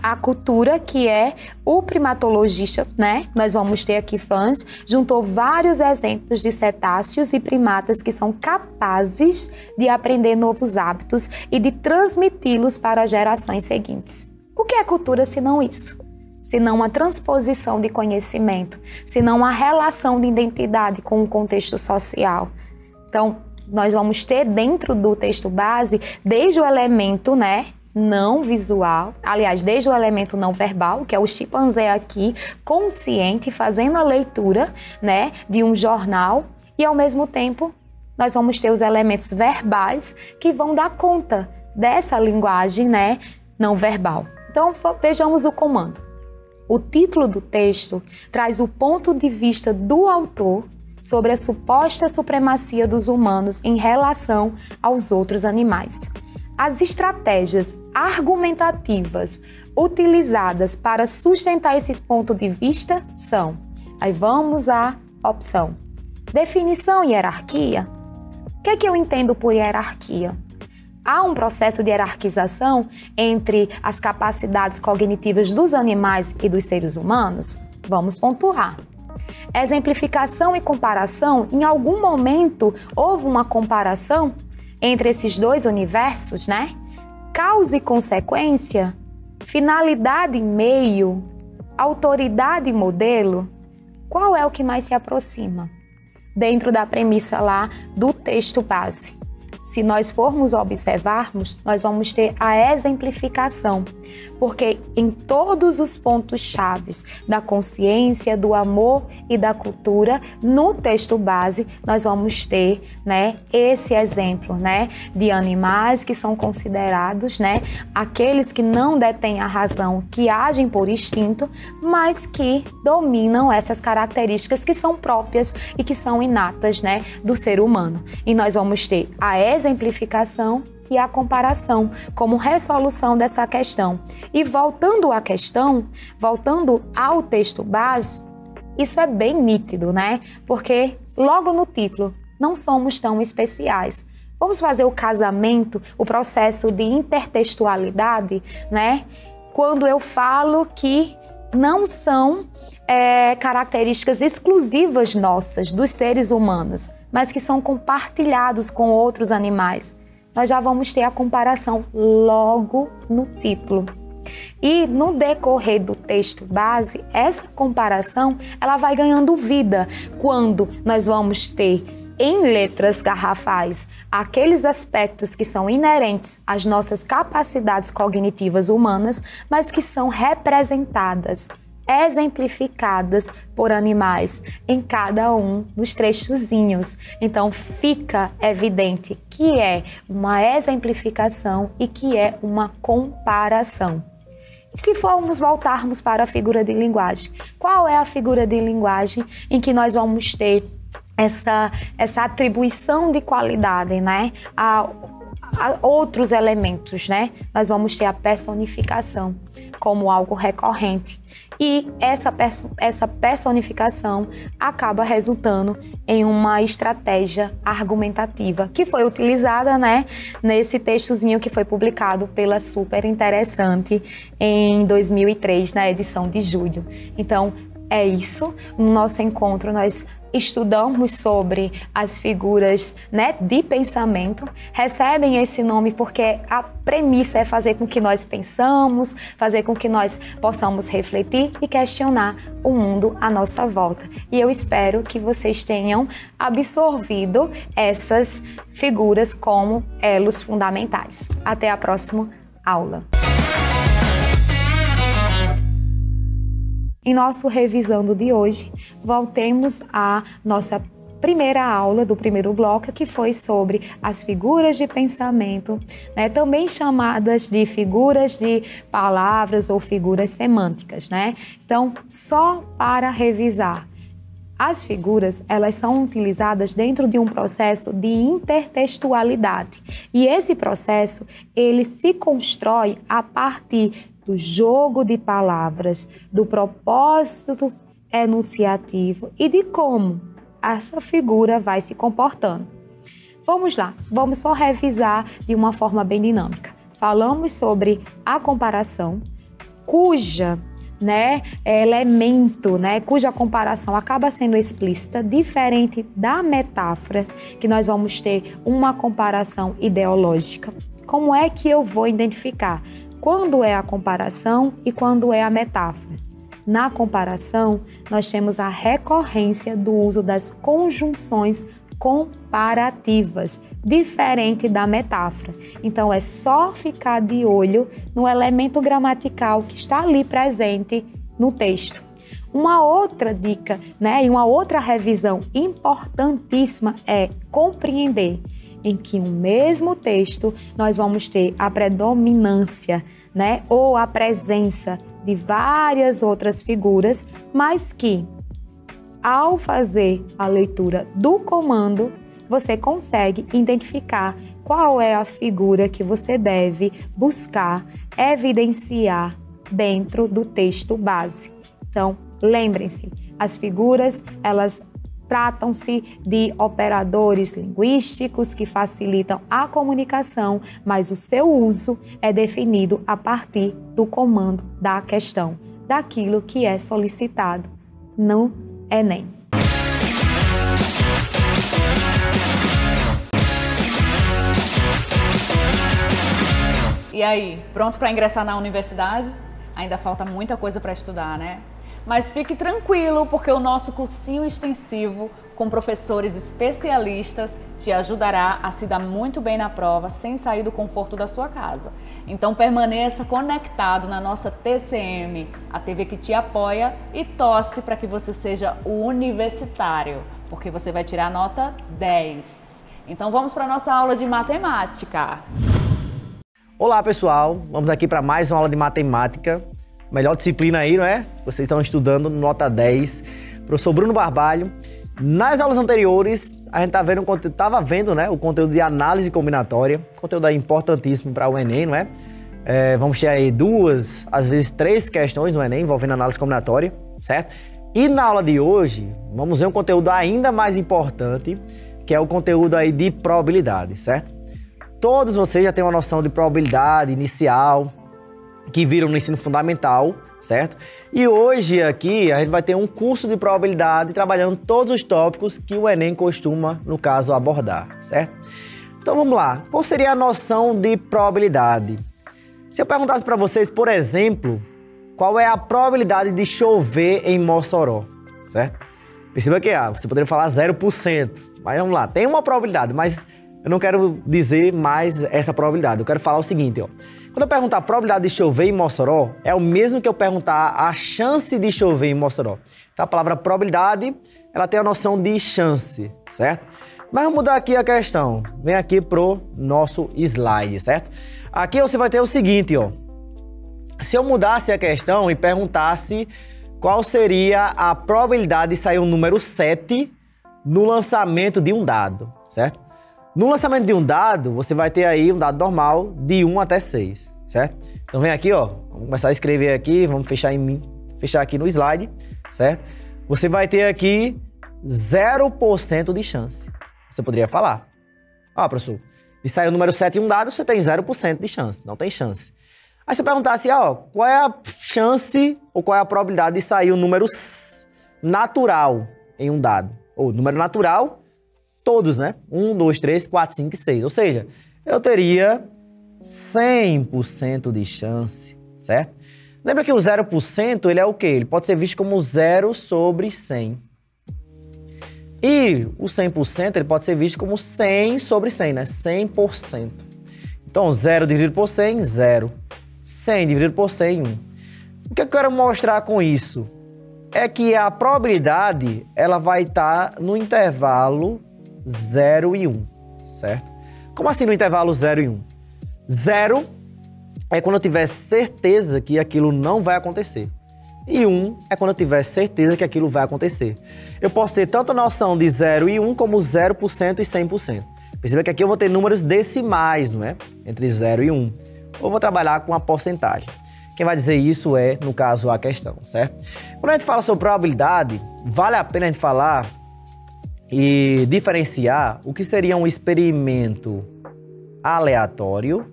a cultura, que é o primatologista, né? Nós vamos ter aqui Franz, juntou vários exemplos de cetáceos e primatas que são capazes de aprender novos hábitos e de transmiti-los para gerações seguintes. O que é cultura se não isso? Se não a transposição de conhecimento, se não a relação de identidade com o contexto social. Então, nós vamos ter dentro do texto base, desde o elemento, né, não visual, aliás, desde o elemento não verbal, que é o chimpanzé aqui, consciente, fazendo a leitura, né, de um jornal, e ao mesmo tempo nós vamos ter os elementos verbais que vão dar conta dessa linguagem, né, não verbal. Então, vejamos o comando. O título do texto traz o ponto de vista do autor sobre a suposta supremacia dos humanos em relação aos outros animais. As estratégias argumentativas utilizadas para sustentar esse ponto de vista são, aí vamos à opção, definição e hierarquia. O que é que eu entendo por hierarquia? Há um processo de hierarquização entre as capacidades cognitivas dos animais e dos seres humanos? Vamos pontuar. Exemplificação e comparação, em algum momento houve uma comparação entre esses dois universos, né? Causa e consequência, finalidade e meio, autoridade e modelo, qual é o que mais se aproxima? Dentro da premissa lá do texto base. se nós formos observarmos, nós vamos ter a exemplificação, porque em todos os pontos chaves da consciência, do amor e da cultura, no texto base, nós vamos ter, né, esse exemplo, né, de animais que são considerados, né, aqueles que não detêm a razão, que agem por instinto, mas que dominam essas características que são próprias e que são inatas, né, do ser humano. E nós vamos ter a exemplificação e a comparação como resolução dessa questão. E voltando à questão, voltando ao texto base, isso é bem nítido, né? Porque logo no título, não somos tão especiais. Vamos fazer o casamento, o processo de intertextualidade, né? Quando eu falo que não são características exclusivas nossas, dos seres humanos, mas que são compartilhados com outros animais. Nós já vamos ter a comparação logo no título. E no decorrer do texto base, essa comparação ela vai ganhando vida quando nós vamos ter em letras garrafais aqueles aspectos que são inerentes às nossas capacidades cognitivas humanas, mas que são representadas, exemplificadas por animais em cada um dos trechozinhos. Então fica evidente que é uma exemplificação e que é uma comparação. E se voltarmos para a figura de linguagem, qual é a figura de linguagem em que nós vamos ter essa atribuição de qualidade, né, a outros elementos, né? Nós vamos ter a personificação como algo recorrente. E essa personificação acaba resultando em uma estratégia argumentativa que foi utilizada, né, nesse textozinho que foi publicado pela Super Interessante em 2003, na edição de julho. Então, é isso. No nosso encontro, nós estudamos sobre as figuras, né, de pensamento, recebem esse nome porque a premissa é fazer com que nós pensamos, fazer com que nós possamos refletir e questionar o mundo à nossa volta. E eu espero que vocês tenham absorvido essas figuras como elos fundamentais. Até a próxima aula. Em nosso revisando de hoje, voltemos à nossa primeira aula do primeiro bloco, que foi sobre as figuras de pensamento, né, também chamadas de figuras de palavras ou figuras semânticas, né? Então, só para revisar, as figuras, elas são utilizadas dentro de um processo de intertextualidade. E esse processo, ele se constrói a partir do jogo de palavras, do propósito enunciativo e de como essa figura vai se comportando. Vamos lá, vamos só revisar de uma forma bem dinâmica. Falamos sobre a comparação, cuja elemento, cuja comparação acaba sendo explícita, diferente da metáfora, que nós vamos ter uma comparação ideológica. Como é que eu vou identificar quando é a comparação e quando é a metáfora? Na comparação, nós temos a recorrência do uso das conjunções comparativas, diferente da metáfora. Então, é só ficar de olho no elemento gramatical que está ali presente no texto. Uma outra dica, e uma outra revisão importantíssima é compreender em que um mesmo texto nós vamos ter a predominância, ou a presença de várias outras figuras, mas que, ao fazer a leitura do comando, você consegue identificar qual é a figura que você deve buscar evidenciar dentro do texto base. Então, lembrem-se, as figuras, elas tratam-se de operadores linguísticos que facilitam a comunicação, mas o seu uso é definido a partir do comando da questão, daquilo que é solicitado no Enem. E aí, pronto para ingressar na universidade? Ainda falta muita coisa para estudar, né? Mas fique tranquilo, porque o nosso cursinho extensivo com professores especialistas, te ajudará a se dar muito bem na prova sem sair do conforto da sua casa. Então permaneça conectado na nossa TCM, a TV que te apoia e torce para que você seja o universitário, porque você vai tirar nota 10. Então vamos para a nossa aula de matemática. Olá pessoal, vamos aqui para mais uma aula de matemática. Melhor disciplina aí, não é? Vocês estão estudando nota 10. Professor Bruno Barbalho. Nas aulas anteriores, a gente estava vendo, né, o conteúdo de análise combinatória, conteúdo aí importantíssimo para o Enem, não é? Vamos ter aí 2, às vezes 3 questões no Enem envolvendo análise combinatória, certo? E na aula de hoje, vamos ver um conteúdo ainda mais importante, que é o conteúdo aí de probabilidade, certo? Todos vocês já têm uma noção de probabilidade inicial, que viram no ensino fundamental, certo? E hoje aqui a gente vai ter um curso de probabilidade trabalhando todos os tópicos que o Enem costuma, no caso, abordar, certo? Então vamos lá, qual seria a noção de probabilidade? Se eu perguntasse para vocês, por exemplo, qual é a probabilidade de chover em Mossoró, certo? Perceba que você poderia falar 0%, mas vamos lá, tem uma probabilidade, mas eu não quero dizer mais essa probabilidade, eu quero falar o seguinte, ó. Quando eu perguntar a probabilidade de chover em Mossoró, é o mesmo que eu perguntar a chance de chover em Mossoró. Então a palavra probabilidade, ela tem a noção de chance, certo? Mas vamos mudar aqui a questão. Vem aqui pro nosso slide, certo? Aqui você vai ter o seguinte, ó. Se eu mudasse a questão e perguntasse qual seria a probabilidade de sair o número 7 no lançamento de um dado, certo? No lançamento de um dado, você vai ter aí um dado normal de 1 até 6, certo? Então vem aqui, ó, vamos começar a escrever aqui, vamos fechar aqui no slide, certo? Você vai ter aqui 0% de chance. Você poderia falar, professor, de sair o número 7 em um dado, você tem 0% de chance, não tem chance. Aí você perguntasse, qual é a chance ou qual é a probabilidade de sair o número natural em um dado? Ou número natural, todos, né? 1, 2, 3, 4, 5 e 6. Ou seja, eu teria 100% de chance, certo? Lembra que o 0% ele é o quê? Ele pode ser visto como 0 sobre 100. E o 100% ele pode ser visto como 100 sobre 100, né? 100%. Então, 0 dividido por 100, 0. 100 dividido por 100, 1. O que eu quero mostrar com isso? É que a probabilidade ela vai estar no intervalo 0 e 1, certo? Como assim no intervalo 0 e 1? 0 é quando eu tiver certeza que aquilo não vai acontecer. E 1 é quando eu tiver certeza que aquilo vai acontecer. Eu posso ter tanto a noção de 0 e 1 como 0% e 100%. Perceba que aqui eu vou ter números decimais, não é? Entre 0 e 1. Ou vou trabalhar com a porcentagem. Quem vai dizer isso é, no caso, a questão, certo? Quando a gente fala sobre probabilidade, vale a pena a gente falar e diferenciar o que seria um experimento aleatório.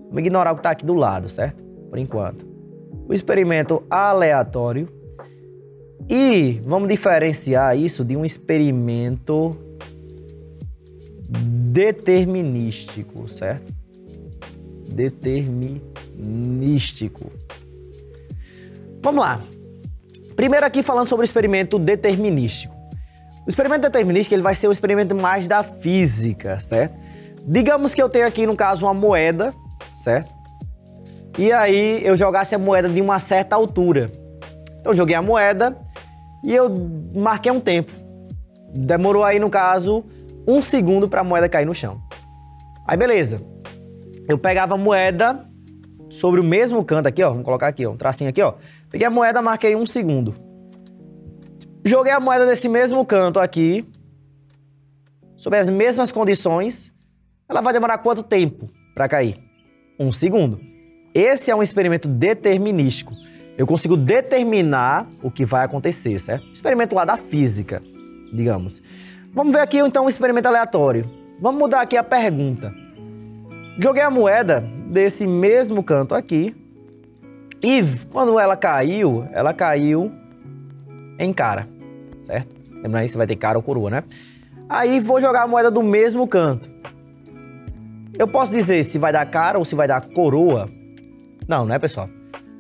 Vamos ignorar o que está aqui do lado, certo? Por enquanto. O experimento aleatório. E vamos diferenciar isso de um experimento determinístico, certo? Determinístico. Vamos lá. Primeiro aqui falando sobre o experimento determinístico. O experimento determinístico ele vai ser o experimento mais da física, certo? Digamos que eu tenho aqui, no caso, uma moeda, certo? E aí eu jogasse a moeda de uma certa altura. Então eu joguei a moeda e eu marquei um tempo. Demorou aí, no caso, 1 segundo para a moeda cair no chão. Aí beleza. Eu pegava a moeda sobre o mesmo canto aqui, ó. Vamos colocar aqui, ó, um tracinho aqui, ó. Peguei a moeda, marquei 1 segundo. Joguei a moeda desse mesmo canto aqui, sob as mesmas condições, ela vai demorar quanto tempo para cair? 1 segundo. Esse é um experimento determinístico. Eu consigo determinar o que vai acontecer, certo? Experimento lá da física, digamos. Vamos ver aqui, então, um experimento aleatório. Vamos mudar aqui a pergunta. Joguei a moeda desse mesmo canto aqui e quando ela caiu em cara, certo? Lembrando aí, você vai ter cara ou coroa, né? Aí vou jogar a moeda do mesmo canto. Eu posso dizer se vai dar cara ou se vai dar coroa? Não, né, pessoal?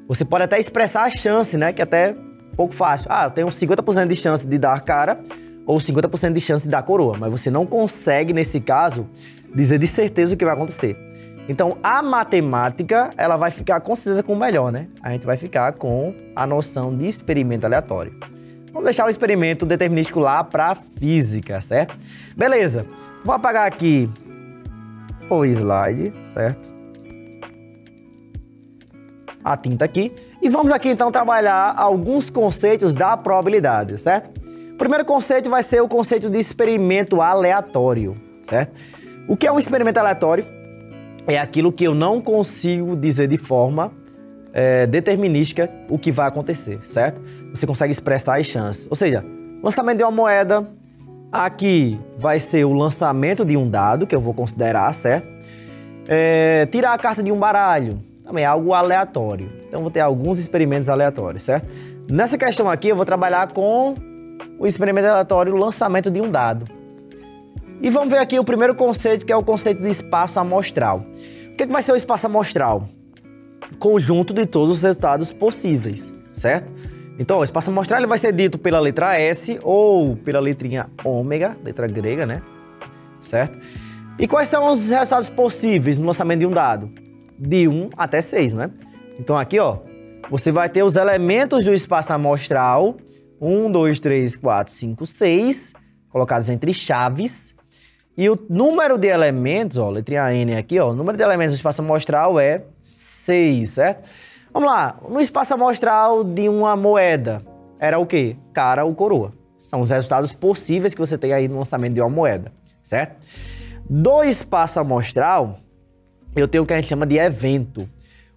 Você pode até expressar a chance, né? Que é até um pouco fácil. Eu tenho 50% de chance de dar cara ou 50% de chance de dar coroa, mas você não consegue, nesse caso, dizer de certeza o que vai acontecer. Então, a matemática, ela vai ficar com certeza com o melhor, né? A gente vai ficar com a noção de experimento aleatório. Vamos deixar o experimento determinístico lá para física, certo? Beleza. Vou apagar aqui o slide, certo? A tinta aqui. E vamos aqui, então, trabalhar alguns conceitos da probabilidade, certo? O primeiro conceito vai ser o conceito de experimento aleatório, certo? O que é um experimento aleatório? É aquilo que eu não consigo dizer de forma determinística o que vai acontecer, certo? Você consegue expressar as chances. Ou seja, lançamento de uma moeda, aqui vai ser o lançamento de um dado, que eu vou considerar, certo? Tirar a carta de um baralho, também é algo aleatório. Então, vou ter alguns experimentos aleatórios, certo? Nessa questão aqui, eu vou trabalhar com o experimento aleatório, o lançamento de um dado. E vamos ver aqui o primeiro conceito, que é o conceito de espaço amostral. O que vai ser o espaço amostral? Conjunto de todos os resultados possíveis, certo? Então, o espaço amostral ele vai ser dito pela letra S ou pela letrinha ômega, letra grega, né? Certo? E quais são os resultados possíveis no lançamento de um dado? De 1 até 6, né? Então, aqui, ó, você vai ter os elementos do espaço amostral, 1, 2, 3, 4, 5, 6, colocados entre chaves. E o número de elementos, ó, letrinha N aqui, ó, o número de elementos do espaço amostral é 6, certo? Vamos lá, no espaço amostral de uma moeda, era o quê? Cara ou coroa. São os resultados possíveis que você tem aí no lançamento de uma moeda, certo? Do espaço amostral, eu tenho o que a gente chama de evento.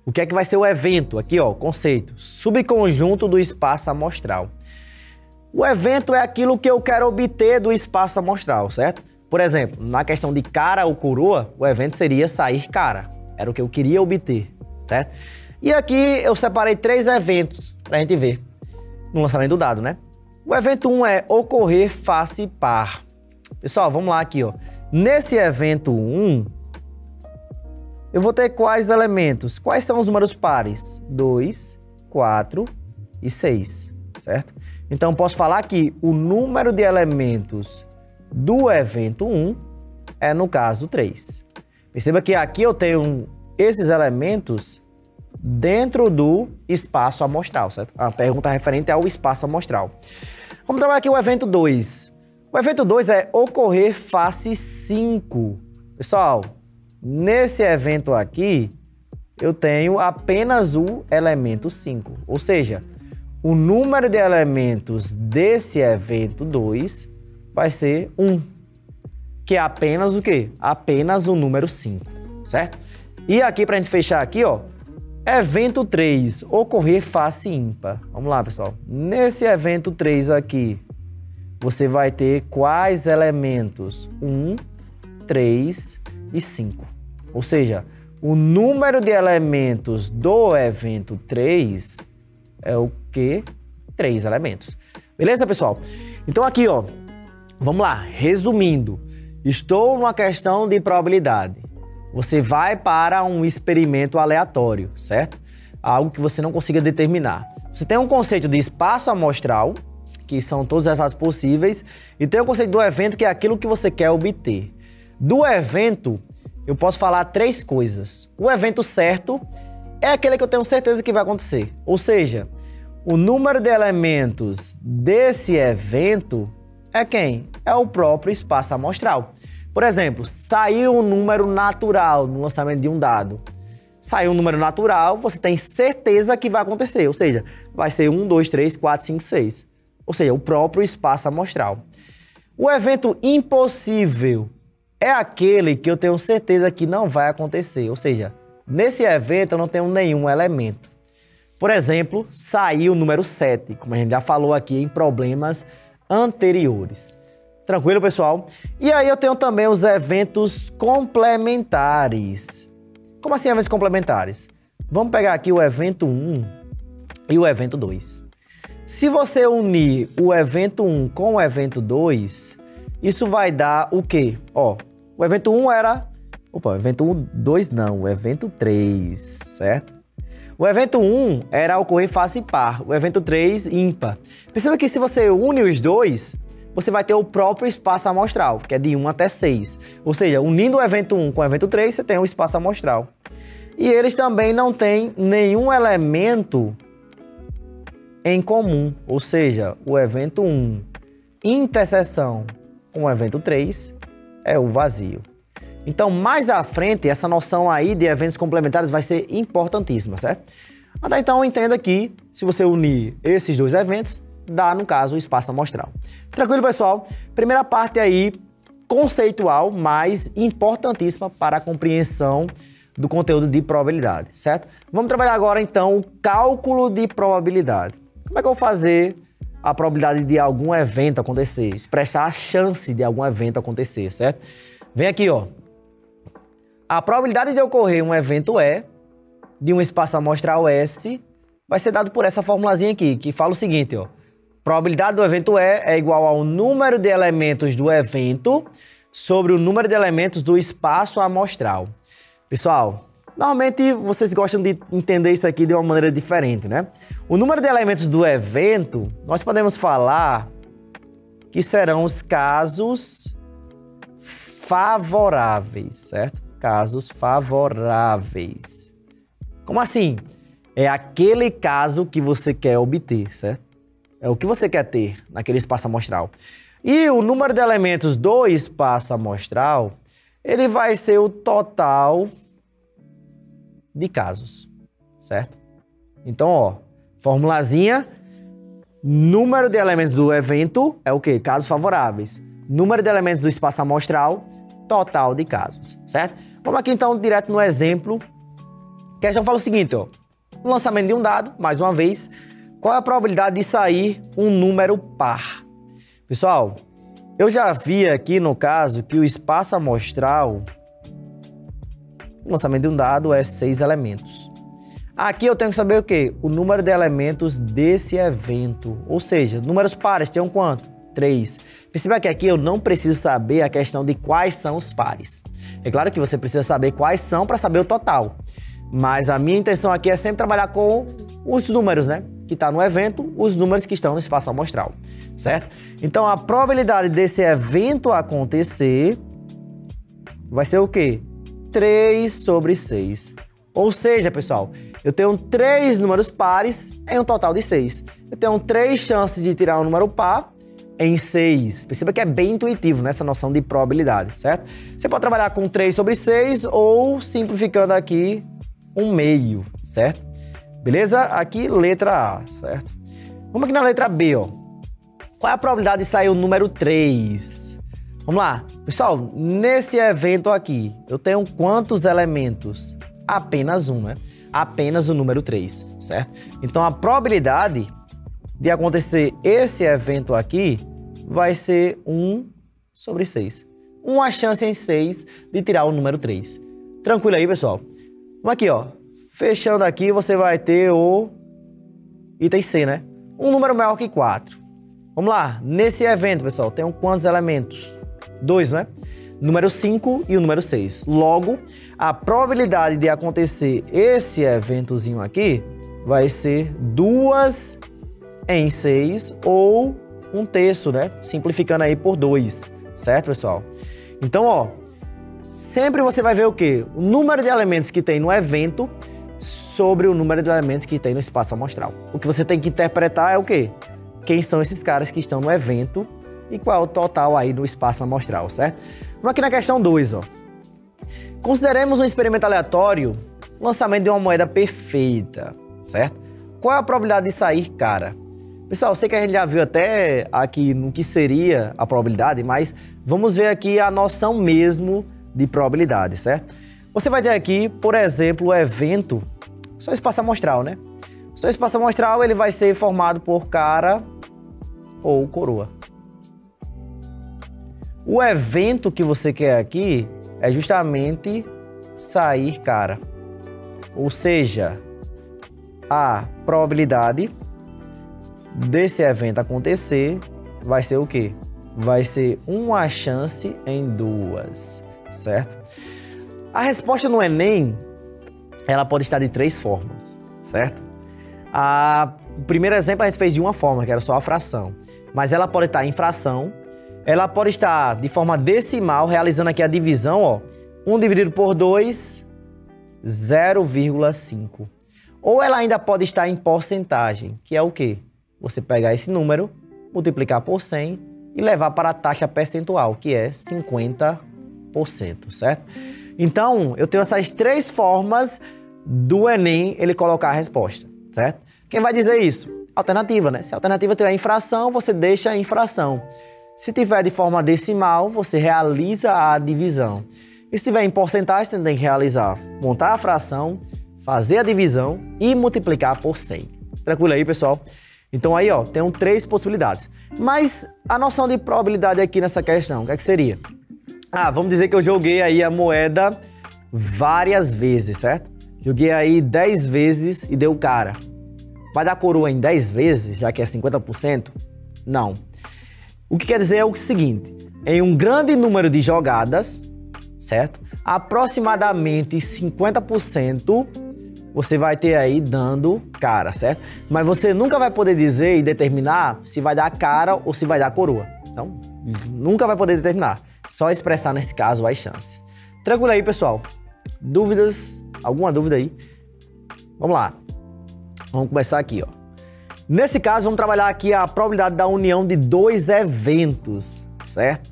O que é que vai ser o evento? Aqui, ó, conceito, subconjunto do espaço amostral. O evento é aquilo que eu quero obter do espaço amostral, certo? Por exemplo, na questão de cara ou coroa, o evento seria sair cara. Era o que eu queria obter, certo? E aqui eu separei 3 eventos pra gente ver no lançamento do dado, né? O evento 1 é ocorrer face par. Pessoal, vamos lá aqui, ó. Nesse evento 1, eu vou ter quais elementos? Quais são os números pares? 2, 4 e 6, certo? Então, posso falar que o número de elementos do evento 1 é, no caso, 3. Perceba que aqui eu tenho esses elementos dentro do espaço amostral, certo? A pergunta referente ao espaço amostral. Vamos trabalhar aqui o evento 2. O evento 2 é ocorrer face 5. Pessoal, nesse evento aqui, eu tenho apenas o elemento 5. Ou seja, o número de elementos desse evento 2 vai ser 1, que é apenas o quê? Apenas o número 5, certo? E aqui, pra gente fechar aqui, ó, evento 3, ocorrer face ímpar. Vamos lá, pessoal. Nesse evento 3 aqui, você vai ter quais elementos? 1, 3 e 5. Ou seja, o número de elementos do evento 3 é o quê? 3 elementos. Beleza, pessoal? Então aqui, ó, vamos lá, resumindo, estou numa questão de probabilidade. Você vai para um experimento aleatório, certo? Algo que você não consiga determinar. Você tem um conceito de espaço amostral, que são todos os resultados possíveis, e tem o conceito do evento, que é aquilo que você quer obter. Do evento, eu posso falar 3 coisas. O evento certo é aquele que eu tenho certeza que vai acontecer. Ou seja, o número de elementos desse evento é quem? É o próprio espaço amostral. Por exemplo, saiu um número natural no lançamento de um dado. Saiu um número natural, você tem certeza que vai acontecer. Ou seja, vai ser 1, 2, 3, 4, 5, 6. Ou seja, o próprio espaço amostral. O evento impossível é aquele que eu tenho certeza que não vai acontecer. Ou seja, nesse evento eu não tenho nenhum elemento. Por exemplo, saiu o número 7, como a gente já falou aqui em problemas anteriores. Tranquilo, pessoal? E aí eu tenho também os eventos complementares. Como assim eventos complementares? Vamos pegar aqui o evento 1 e o evento 2. Se você unir o evento 1 com o evento 2, isso vai dar o quê? Ó, o evento 1 era... Opa, o evento 2 não, o evento 3, certo? O evento 1 era ocorrer face par, o evento 3 ímpar. Perceba que se você une os dois, você vai ter o próprio espaço amostral, que é de 1 até 6. Ou seja, unindo o evento 1 com o evento 3, você tem um espaço amostral. E eles também não têm nenhum elemento em comum. Ou seja, o evento 1, interseção com o evento 3, é o vazio. Então, mais à frente, essa noção aí de eventos complementares vai ser importantíssima, certo? Até então, entenda que, se você unir esses dois eventos, dá, no caso, o espaço amostral. Tranquilo, pessoal? Primeira parte aí, conceitual, mas importantíssima para a compreensão do conteúdo de probabilidade, certo? Vamos trabalhar agora, então, o cálculo de probabilidade. Como é que eu vou fazer a probabilidade de algum evento acontecer? Expressar a chance de algum evento acontecer, certo? Vem aqui, ó. A probabilidade de ocorrer um evento E, de um espaço amostral S, vai ser dado por essa formulazinha aqui, que fala o seguinte, ó. Probabilidade do evento E é igual ao número de elementos do evento sobre o número de elementos do espaço amostral. Pessoal, normalmente vocês gostam de entender isso aqui de uma maneira diferente, né? O número de elementos do evento, nós podemos falar que serão os casos favoráveis, certo? Casos favoráveis. Como assim? É aquele caso que você quer obter, certo? É o que você quer ter naquele espaço amostral. E o número de elementos do espaço amostral, ele vai ser o total de casos, certo? Então, ó, formulazinha, número de elementos do evento é o quê? Casos favoráveis. Número de elementos do espaço amostral, total de casos, certo? Vamos aqui então direto no exemplo. A questão fala o seguinte, ó. No lançamento de um dado, mais uma vez, qual é a probabilidade de sair um número par? Pessoal, eu já vi aqui no caso que o espaço amostral, no lançamento de um dado, é 6 elementos. Aqui eu tenho que saber o quê? O número de elementos desse evento. Ou seja, números pares, tem quanto? 3. Perceba que aqui eu não preciso saber a questão de quais são os pares. É claro que você precisa saber quais são para saber o total. Mas a minha intenção aqui é sempre trabalhar com os números, né? Que está no evento, os números que estão no espaço amostral, certo? Então, a probabilidade desse evento acontecer vai ser o quê? 3 sobre 6. Ou seja, pessoal, eu tenho 3 números pares em um total de 6. Eu tenho 3 chances de tirar um número par em 6. Perceba que é bem intuitivo nessa noção de probabilidade, certo? Você pode trabalhar com 3 sobre 6 ou, simplificando aqui, 1/2, certo? Beleza? Aqui, letra A, certo? Vamos aqui na letra B, ó. Qual é a probabilidade de sair o número 3? Vamos lá. Pessoal, nesse evento aqui, eu tenho quantos elementos? Apenas um, né? Apenas o número 3, certo? Então, a probabilidade de acontecer esse evento aqui vai ser 1 sobre 6. Uma chance em 6 de tirar o número 3. Tranquilo aí, pessoal? Vamos aqui, ó. Fechando aqui, você vai ter o item C, né? Um número maior que 4. Vamos lá. Nesse evento, pessoal, tem quantos elementos? 2, né? Número 5 e o número 6. Logo, a probabilidade de acontecer esse eventozinho aqui vai ser 2 em 6 ou 1/3, né? Simplificando aí por 2, certo, pessoal? Então, ó, sempre você vai ver o quê? O número de elementos que tem no evento sobre o número de elementos que tem no espaço amostral. O que você tem que interpretar é o quê? Quem são esses caras que estão no evento e qual é o total aí do espaço amostral, certo? Vamos aqui na questão 2, ó. Consideremos um experimento aleatório, lançamento de uma moeda perfeita, certo? Qual é a probabilidade de sair cara? Pessoal, eu sei que a gente já viu até aqui no que seria a probabilidade, mas vamos ver aqui a noção mesmo de probabilidade, certo? Você vai ter aqui, por exemplo, o evento, seu espaço amostral, né? O seu espaço amostral ele vai ser formado por cara ou coroa. O evento que você quer aqui é justamente sair cara. Ou seja, a probabilidade desse evento acontecer vai ser o quê? Vai ser uma chance em 2, certo? A resposta no Enem, ela pode estar de 3 formas, certo? O primeiro exemplo a gente fez de uma forma, que era só a fração. Mas ela pode estar em fração, ela pode estar de forma decimal, realizando aqui a divisão, ó. 1 dividido por 2, 0,5. Ou ela ainda pode estar em porcentagem, que é o quê? Você pegar esse número, multiplicar por 100 e levar para a taxa percentual, que é 50%, certo? Então, eu tenho essas 3 formas do Enem ele colocar a resposta, certo? Quem vai dizer isso? Alternativa, né? Se a alternativa tiver infração, você deixa a infração. Se tiver de forma decimal, você realiza a divisão. E se tiver em porcentagem, você tem que realizar, montar a fração, fazer a divisão e multiplicar por 100. Tranquilo aí, pessoal? Então aí, ó, tem 3 possibilidades. Mas a noção de probabilidade aqui nessa questão, o que é que seria? Vamos dizer que eu joguei aí a moeda várias vezes, certo? Joguei aí 10 vezes e deu cara. Vai dar coroa em 10 vezes, já que é 50%? Não. O que quer dizer é o seguinte, em um grande número de jogadas, certo? Aproximadamente 50% você vai ter aí dando cara, certo? Mas você nunca vai poder dizer e determinar se vai dar cara ou se vai dar coroa. Então, nunca vai poder determinar. Só expressar nesse caso as chances. Tranquilo aí, pessoal? Dúvidas? Alguma dúvida aí? Vamos lá. Vamos começar aqui, ó. Nesse caso, vamos trabalhar aqui a probabilidade da união de 2 eventos, certo?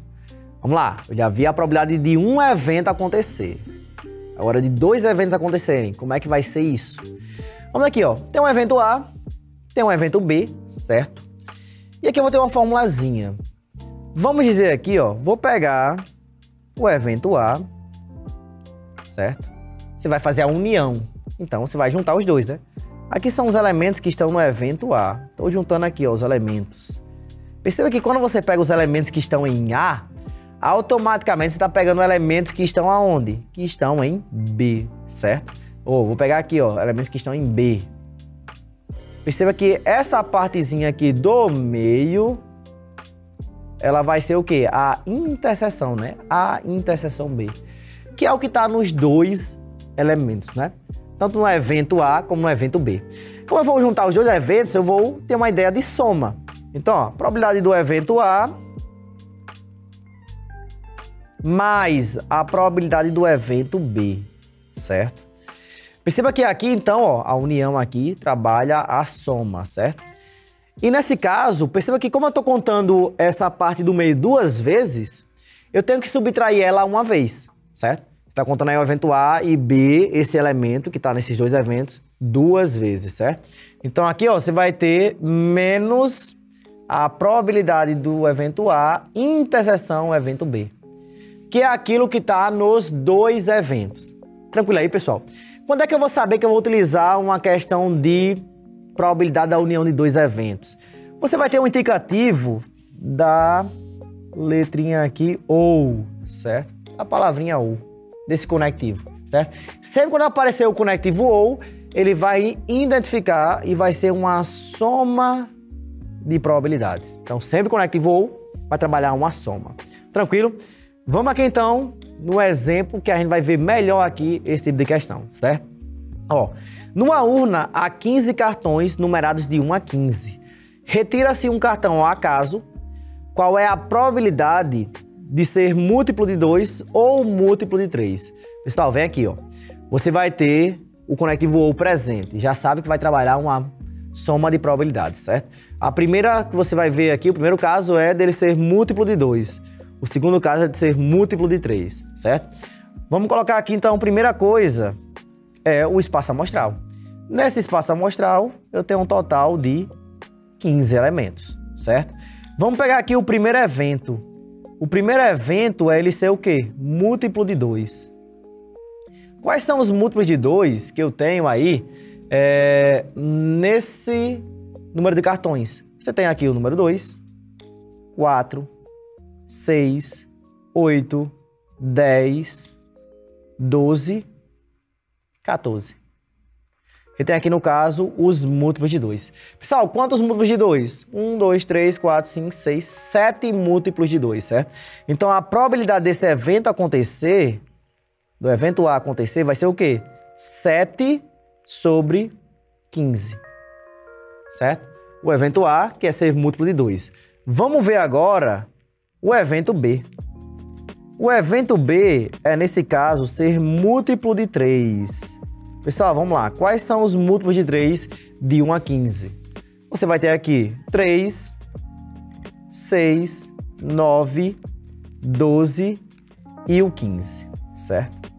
Vamos lá. Eu já vi a probabilidade de um evento acontecer. Agora, de 2 eventos acontecerem, como é que vai ser isso? Vamos aqui, ó. Tem um evento A, tem um evento B, certo? E aqui eu vou ter uma formulazinha. Vamos dizer aqui, ó, vou pegar o evento A, certo? Você vai fazer a união. Então, você vai juntar os 2, né? Aqui são os elementos que estão no evento A. Estou juntando aqui, ó, os elementos. Perceba que quando você pega os elementos que estão em A, automaticamente você está pegando elementos que estão aonde? Que estão em B, certo? Vou pegar aqui, ó, elementos que estão em B. Perceba que essa partezinha aqui do meio, ela vai ser o quê? A interseção, né? A interseção B, que é o que está nos 2 elementos, né? Tanto no evento A como no evento B. Como eu vou juntar os 2 eventos, eu vou ter uma ideia de soma. Então, ó, probabilidade do evento A mais a probabilidade do evento B, certo? Perceba que aqui, então, ó, a união aqui trabalha a soma, certo? E nesse caso, perceba que como eu estou contando essa parte do meio 2 vezes, eu tenho que subtrair ela uma vez, certo? Está contando aí o evento A e B, esse elemento que está nesses 2 eventos, 2 vezes, certo? Então aqui, ó, você vai ter menos a probabilidade do evento A interseção evento B, que é aquilo que está nos 2 eventos. Tranquilo aí, pessoal? Quando é que eu vou saber que eu vou utilizar uma questão de probabilidade da união de 2 eventos? Você vai ter um indicativo da letrinha aqui, ou, certo? A palavrinha ou, desse conectivo, certo? Sempre quando aparecer o conectivo ou, ele vai identificar e vai ser uma soma de probabilidades. Então, sempre conectivo ou vai trabalhar uma soma. Tranquilo? Vamos aqui então no exemplo que a gente vai ver melhor aqui esse tipo de questão, certo? Ó, numa urna há 15 cartões numerados de 1 a 15. Retira-se um cartão ao acaso. Qual é a probabilidade de ser múltiplo de 2 ou múltiplo de 3? Pessoal, vem aqui, ó. Você vai ter o conectivo ou presente. Já sabe que vai trabalhar uma soma de probabilidades, certo? A primeira que você vai ver aqui, o primeiro caso é dele ser múltiplo de 2. O segundo caso é de ser múltiplo de 3, certo? Vamos colocar aqui, então, a primeira coisa é o espaço amostral. Nesse espaço amostral, eu tenho um total de 15 elementos, certo? Vamos pegar aqui o primeiro evento. O primeiro evento é ele ser o quê? Múltiplo de 2. Quais são os múltiplos de 2 que eu tenho aí nesse número de cartões? Você tem aqui o número 2, 4, 6, 8, 10, 12, 14. E tem aqui no caso os múltiplos de 2. Pessoal, quantos múltiplos de 2? 1, 2, 3, 4, 5, 6, 7 múltiplos de 2, certo? Então a probabilidade desse evento acontecer, do evento A acontecer, vai ser o quê? 7 sobre 15, certo? O evento A quer ser múltiplo de 2. Vamos ver agora o evento B. O evento B é, nesse caso, ser múltiplo de 3. Pessoal, vamos lá. Quais são os múltiplos de 3 de 1 a 15? Você vai ter aqui 3, 6, 9, 12 e o 15, certo?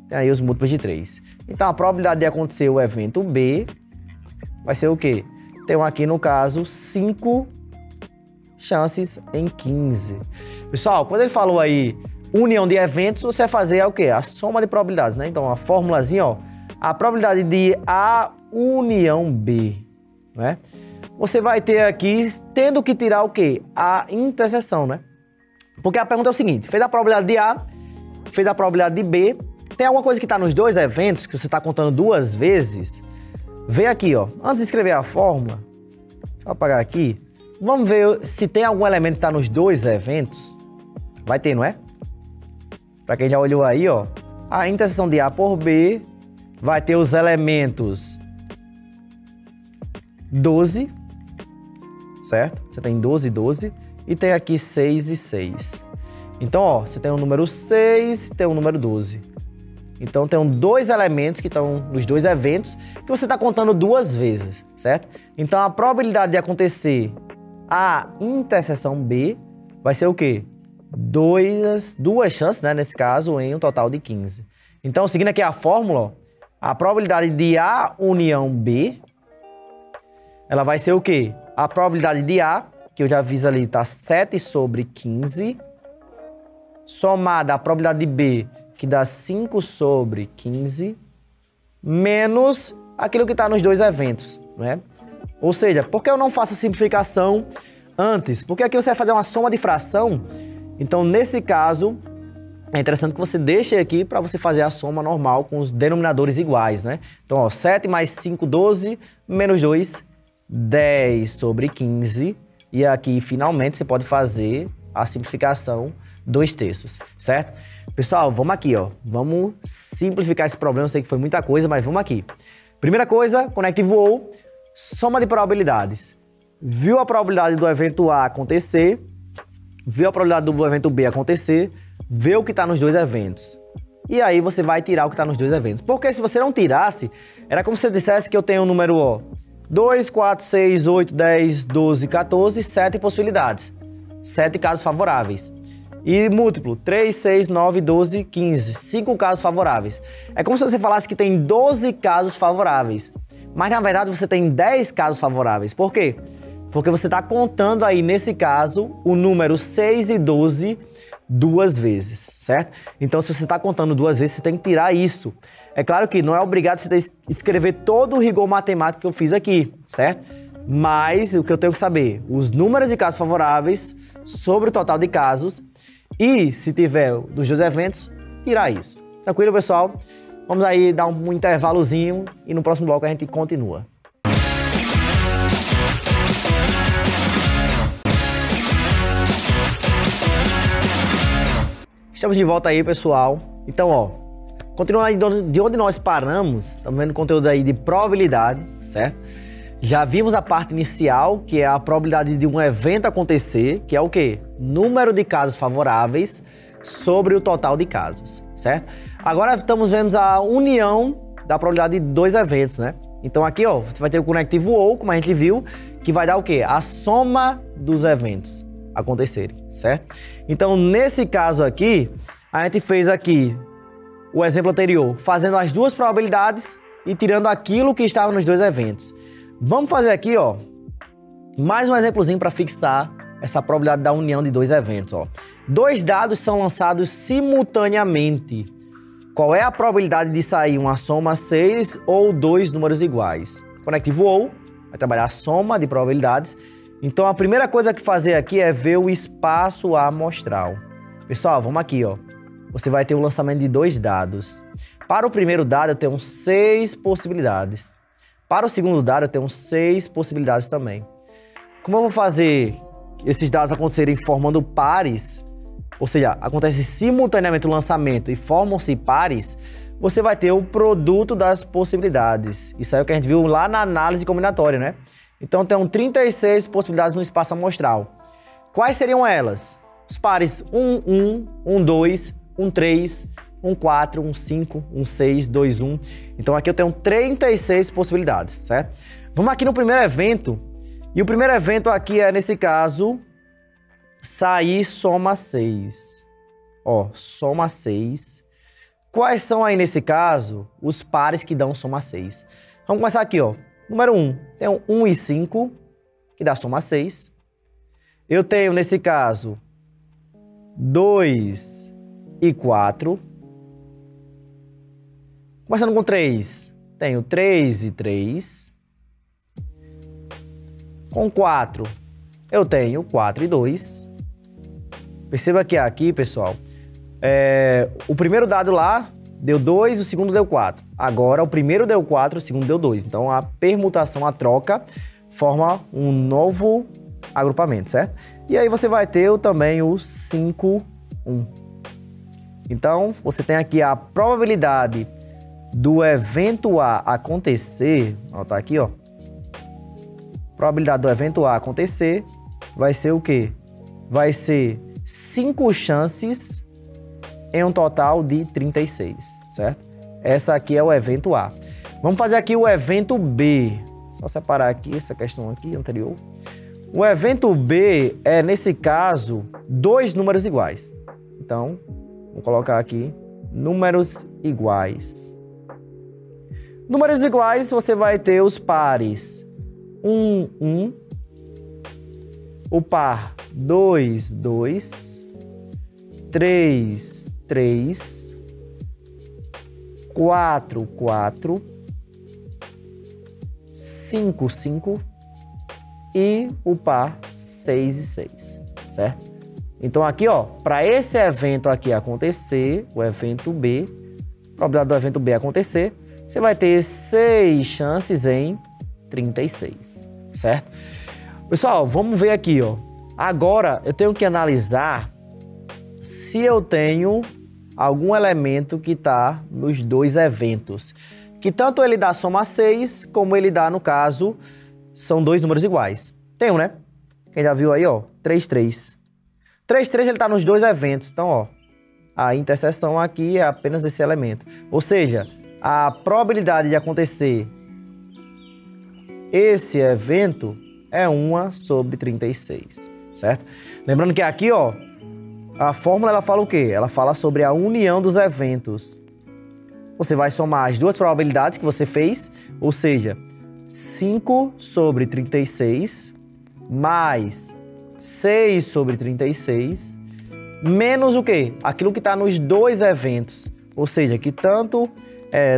Tem aí os múltiplos de 3. Então, a probabilidade de acontecer o evento B vai ser o quê? Tem aqui, no caso, 5 chances em 15. Pessoal, quando ele falou aí união de eventos, você vai fazer o quê? A soma de probabilidades, né? Então, a formulazinha, ó, a probabilidade de A união B, né? Você vai ter aqui, tendo que tirar o quê? A interseção, né? Porque a pergunta é o seguinte, fez a probabilidade de A, fez a probabilidade de B, tem alguma coisa que está nos dois eventos, que você está contando duas vezes, vem aqui, ó, antes de escrever a fórmula, deixa eu apagar aqui, vamos ver se tem algum elemento que está nos dois eventos. Vai ter, não é? Para quem já olhou aí, ó, a interseção de A por B vai ter os elementos 12, certo? Você tem 12 e 12, e tem aqui 6 e 6. Então, ó, você tem o número 6, tem o número 12. Então, tem dois elementos que estão nos dois eventos que você está contando duas vezes, certo? Então, a probabilidade de acontecer a interseção B vai ser o quê? Duas chances, né, nesse caso, em um total de 15. Então, seguindo aqui a fórmula, ó, a probabilidade de A união B, ela vai ser o quê? A probabilidade de A, que eu já fiz ali, tá 7 sobre 15, somada a probabilidade de B, que dá 5 sobre 15, menos aquilo que está nos dois eventos, né? Ou seja, por que eu não faço a simplificação antes? Porque aqui você vai fazer uma soma de fração, então nesse caso é interessante que você deixe aqui para você fazer a soma normal com os denominadores iguais, né? Então, ó, 7 mais 5, 12, menos 2, 10 sobre 15, e aqui finalmente você pode fazer a simplificação 2/3, certo? Pessoal, vamos aqui, ó. Vamos simplificar esse problema. Eu sei que foi muita coisa, mas vamos aqui. Primeira coisa, Connective Wall, soma de probabilidades. Viu a probabilidade do evento A acontecer, viu a probabilidade do evento B acontecer, vê o que está nos dois eventos. E aí você vai tirar o que está nos dois eventos. Porque se você não tirasse, era como se você dissesse que eu tenho um número, ó, 2, 4, 6, 8, 10, 12, 14, 7 possibilidades. 7 casos favoráveis. E múltiplo, 3, 6, 9, 12, 15. 5 casos favoráveis. É como se você falasse que tem 12 casos favoráveis. Mas na verdade você tem 10 casos favoráveis. Por quê? Porque você está contando aí, nesse caso, o número 6 e 12 duas vezes, certo? Então, se você está contando duas vezes, você tem que tirar isso. É claro que não é obrigado você escrever todo o rigor matemático que eu fiz aqui, certo? Mas o que eu tenho que saber, os números de casos favoráveis sobre o total de casos e, se tiver dos dois eventos, tirar isso. Tranquilo, pessoal? Vamos aí dar um intervalozinho e no próximo bloco a gente continua. Estamos de volta aí, pessoal. Então, ó, continuando aí de onde nós paramos, estamos vendo conteúdo aí de probabilidade, certo? Já vimos a parte inicial, que é a probabilidade de um evento acontecer, que é o quê? Número de casos favoráveis sobre o total de casos, certo? Agora estamos vendo a união da probabilidade de dois eventos, né? Então aqui, ó, você vai ter o Connective Wall, como a gente viu, que vai dar o quê? A soma dos eventos acontecerem, certo? Então, nesse caso aqui, a gente fez aqui o exemplo anterior, fazendo as duas probabilidades e tirando aquilo que estava nos dois eventos. Vamos fazer aqui, ó, mais um exemplozinho para fixar essa probabilidade da união de dois eventos, ó. Dois dados são lançados simultaneamente. Qual é a probabilidade de sair uma soma 6 ou dois números iguais? Connective Wall vai trabalhar a soma de probabilidades. Então, a primeira coisa que fazer aqui é ver o espaço amostral. Pessoal, vamos aqui, ó. Você vai ter o lançamento de dois dados. Para o primeiro dado, eu tenho 6 possibilidades. Para o segundo dado, eu tenho 6 possibilidades também. Como eu vou fazer esses dados acontecerem formando pares, ou seja, acontece simultaneamente o lançamento e formam-se pares, você vai ter o produto das possibilidades. Isso aí é o que a gente viu lá na análise combinatória, né? Então, tem 36 possibilidades no espaço amostral. Quais seriam elas? Os pares 1, 1, 1, 2, 1, 3, 1, 4, 1, 5, 1, 6, 2, 1. Então aqui eu tenho 36 possibilidades, certo? Vamos aqui no primeiro evento. E o primeiro evento aqui é, nesse caso, sair soma 6. Ó, soma 6. Quais são aí, nesse caso, os pares que dão soma 6? Vamos começar aqui, ó. Número 1, tenho 1 e 5, que dá soma 6. Eu tenho, nesse caso, 2 e 4. Começando com 3, tenho 3 e 3. Com 4, eu tenho 4 e 2. Perceba que aqui, pessoal, o primeiro dado lá deu 2, o segundo deu 4. Agora, o primeiro deu 4, o segundo deu 2. Então, a permutação, a troca, forma um novo agrupamento, certo? E aí você vai ter também o 5, 1. Então, você tem aqui a probabilidade do evento A acontecer, ó, tá aqui, ó. Probabilidade do evento A acontecer vai ser o quê? Vai ser 5 chances em um total de 36, certo? Essa aqui é o evento A. Vamos fazer aqui o evento B. Só separar aqui essa questão aqui anterior. O evento B é, nesse caso, 2 números iguais. Então, vou colocar aqui números iguais. Números iguais, você vai ter os pares 1, 1, o par 2, 2, 3, 3, 4, 4, 5, 5 e o par 6 e 6, certo? Então aqui, ó, para esse evento aqui acontecer, o evento B, a probabilidade do evento B acontecer, você vai ter 6 chances em 36, certo? Pessoal, vamos ver aqui, ó. Agora eu tenho que analisar se eu tenho algum elemento que está nos dois eventos. Que tanto ele dá soma 6, como ele dá, no caso, são 2 números iguais. Tem um, né? Quem já viu aí, ó, 3, 3. 3, 3 ele está nos dois eventos. Então, ó, a interseção aqui é apenas esse elemento. Ou seja, a probabilidade de acontecer esse evento é 1 sobre 36, certo? Lembrando que aqui, ó, a fórmula ela fala o quê? Ela fala sobre a união dos eventos. Você vai somar as duas probabilidades que você fez, ou seja, 5 sobre 36 mais 6 sobre 36 menos o quê? Aquilo que está nos dois eventos, ou seja, que tanto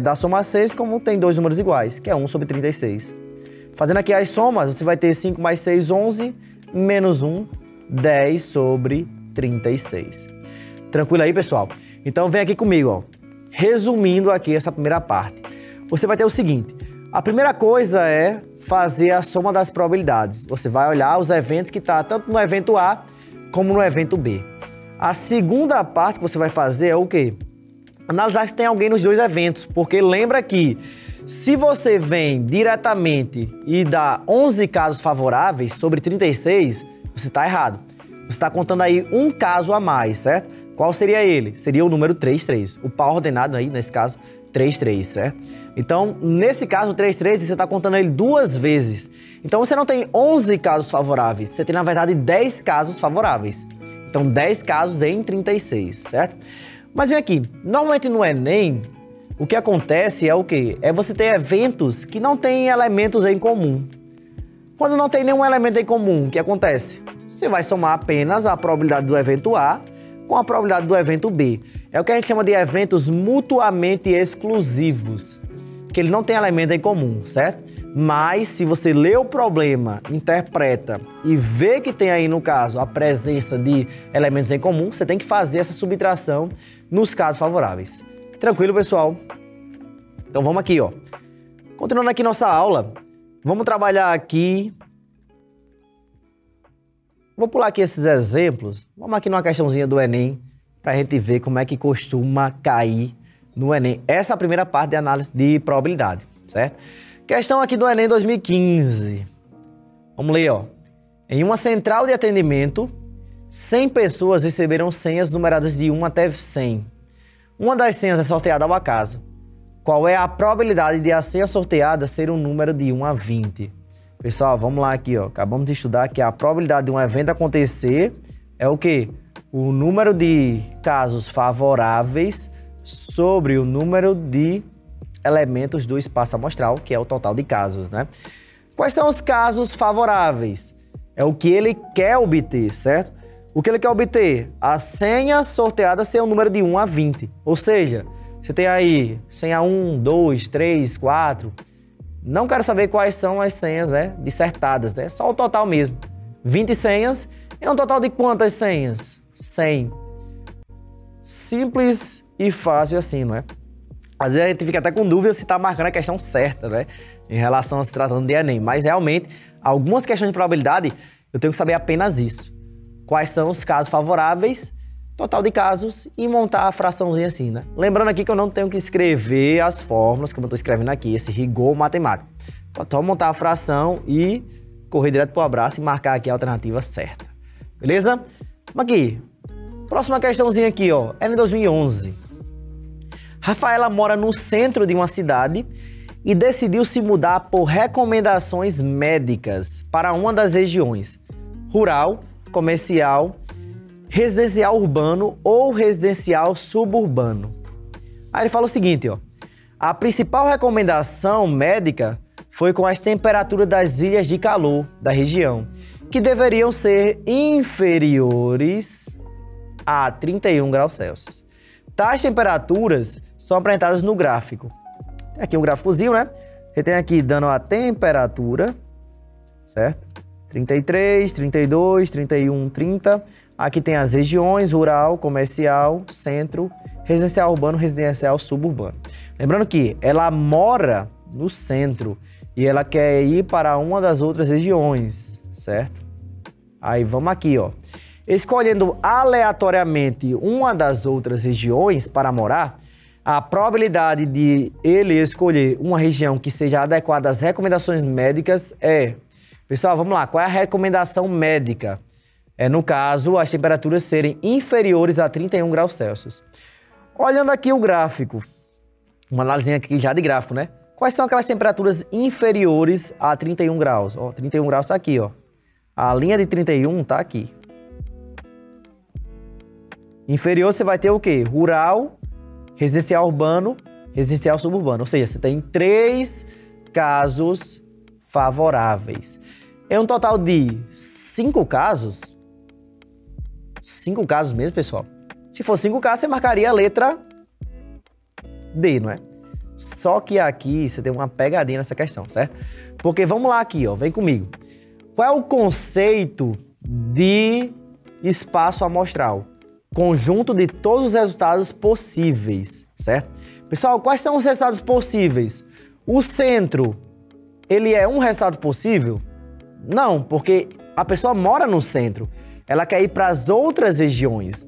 dá soma 6 como tem dois números iguais, que é 1 sobre 36. Fazendo aqui as somas, você vai ter 5 mais 6, 11, menos 1, 10 sobre 36. Tranquilo aí, pessoal? Então vem aqui comigo, ó. Resumindo aqui essa primeira parte. Você vai ter o seguinte, a primeira coisa é fazer a soma das probabilidades. Você vai olhar os eventos que estão tanto no evento A como no evento B. A segunda parte que você vai fazer é o quê? Analisar se tem alguém nos dois eventos, porque lembra que se você vem diretamente e dá 11 casos favoráveis sobre 36, você está errado. Você está contando aí um caso a mais, certo? Qual seria ele? Seria o número 33, o par ordenado aí, nesse caso, 33, certo? Então, nesse caso, 33, você está contando ele 2 vezes. Então, você não tem 11 casos favoráveis, você tem, na verdade, 10 casos favoráveis. Então, 10 casos em 36, certo? Mas vem aqui, normalmente no Enem, o que acontece é o quê? É você ter eventos que não têm elementos em comum. Quando não tem nenhum elemento em comum, o que acontece? Você vai somar apenas a probabilidade do evento A com a probabilidade do evento B. É o que a gente chama de eventos mutuamente exclusivos, que ele não tem elemento em comum, certo? Mas se você lê o problema, interpreta e vê que tem aí, no caso, a presença de elementos em comum, você tem que fazer essa subtração nos casos favoráveis. Tranquilo, pessoal? Então vamos aqui, ó. Continuando aqui nossa aula, vamos trabalhar aqui. Vou pular aqui esses exemplos. Vamos aqui numa questãozinha do Enem, para a gente ver como é que costuma cair no Enem. Essa é a primeira parte de análise de probabilidade, certo? Questão aqui do Enem 2015. Vamos ler, ó. Em uma central de atendimento, 100 pessoas receberam senhas numeradas de 1 até 100. Uma das senhas é sorteada ao acaso. Qual é a probabilidade de a senha sorteada ser um número de 1 a 20? Pessoal, vamos lá aqui, ó. Acabamos de estudar que a probabilidade de um evento acontecer é o quê? O número de casos favoráveis sobre o número de elementos do espaço amostral, que é o total de casos, né? Quais são os casos favoráveis? É o que ele quer obter, certo? O que ele quer obter? A senha sorteada ser um número de 1 a 20. Ou seja, você tem aí senha 1, 2, 3, 4. Não quero saber quais são as senhas, né, dissertadas, né? Só o total mesmo. 20 senhas é um total de quantas senhas? 100. Simples e fácil assim, não é? Às vezes a gente fica até com dúvida se está marcando a questão certa, né? Em relação a se tratando de Enem. Mas realmente, algumas questões de probabilidade, eu tenho que saber apenas isso. Quais são os casos favoráveis, total de casos e montar a fraçãozinha assim, né? Lembrando aqui que eu não tenho que escrever as fórmulas, como eu estou escrevendo aqui, esse rigor matemático. Só montar a fração e correr direto para o abraço e marcar aqui a alternativa certa. Beleza? Vamos aqui. Próxima questãozinha aqui, ó. É em 2011. Rafaela mora no centro de uma cidade e decidiu se mudar por recomendações médicas para uma das regiões: rural, comercial, residencial urbano ou residencial suburbano. Aí ele fala o seguinte, ó. A principal recomendação médica foi com as temperaturas das ilhas de calor da região, que deveriam ser inferiores a 31 graus Celsius. Tais temperaturas são apresentadas no gráfico. Tem aqui um gráficozinho, né? Você tem aqui dando a temperatura, certo? 33, 32, 31, 30. Aqui tem as regiões, rural, comercial, centro, residencial urbano, residencial suburbano. Lembrando que ela mora no centro e ela quer ir para uma das outras regiões, certo? Aí vamos aqui, ó. Escolhendo aleatoriamente uma das outras regiões para morar, a probabilidade de ele escolher uma região que seja adequada às recomendações médicas é... Pessoal, vamos lá. Qual é a recomendação médica? É, no caso, as temperaturas serem inferiores a 31 graus Celsius. Olhando aqui o gráfico, uma análise aqui já de gráfico, né? Quais são aquelas temperaturas inferiores a 31 graus? Ó, 31 graus tá aqui, ó. A linha de 31 tá aqui. Inferior você vai ter o quê? Rural, residencial urbano, residencial suburbano. Ou seja, você tem 3 casos favoráveis. É um total de 5 casos. 5 casos mesmo, pessoal. Se for 5 casos, você marcaria a letra D, não é? Só que aqui você tem uma pegadinha nessa questão, certo? Porque vamos lá aqui, ó, vem comigo. Qual é o conceito de espaço amostral? Conjunto de todos os resultados possíveis, certo? Pessoal, quais são os resultados possíveis? O centro, ele é um resultado possível? Não, porque a pessoa mora no centro. Ela quer ir para as outras regiões.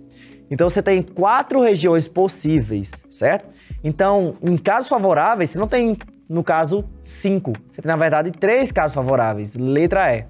Então, você tem 4 regiões possíveis, certo? Então, em casos favoráveis, você não tem, no caso, 5. Você tem, na verdade, 3 casos favoráveis. Letra E.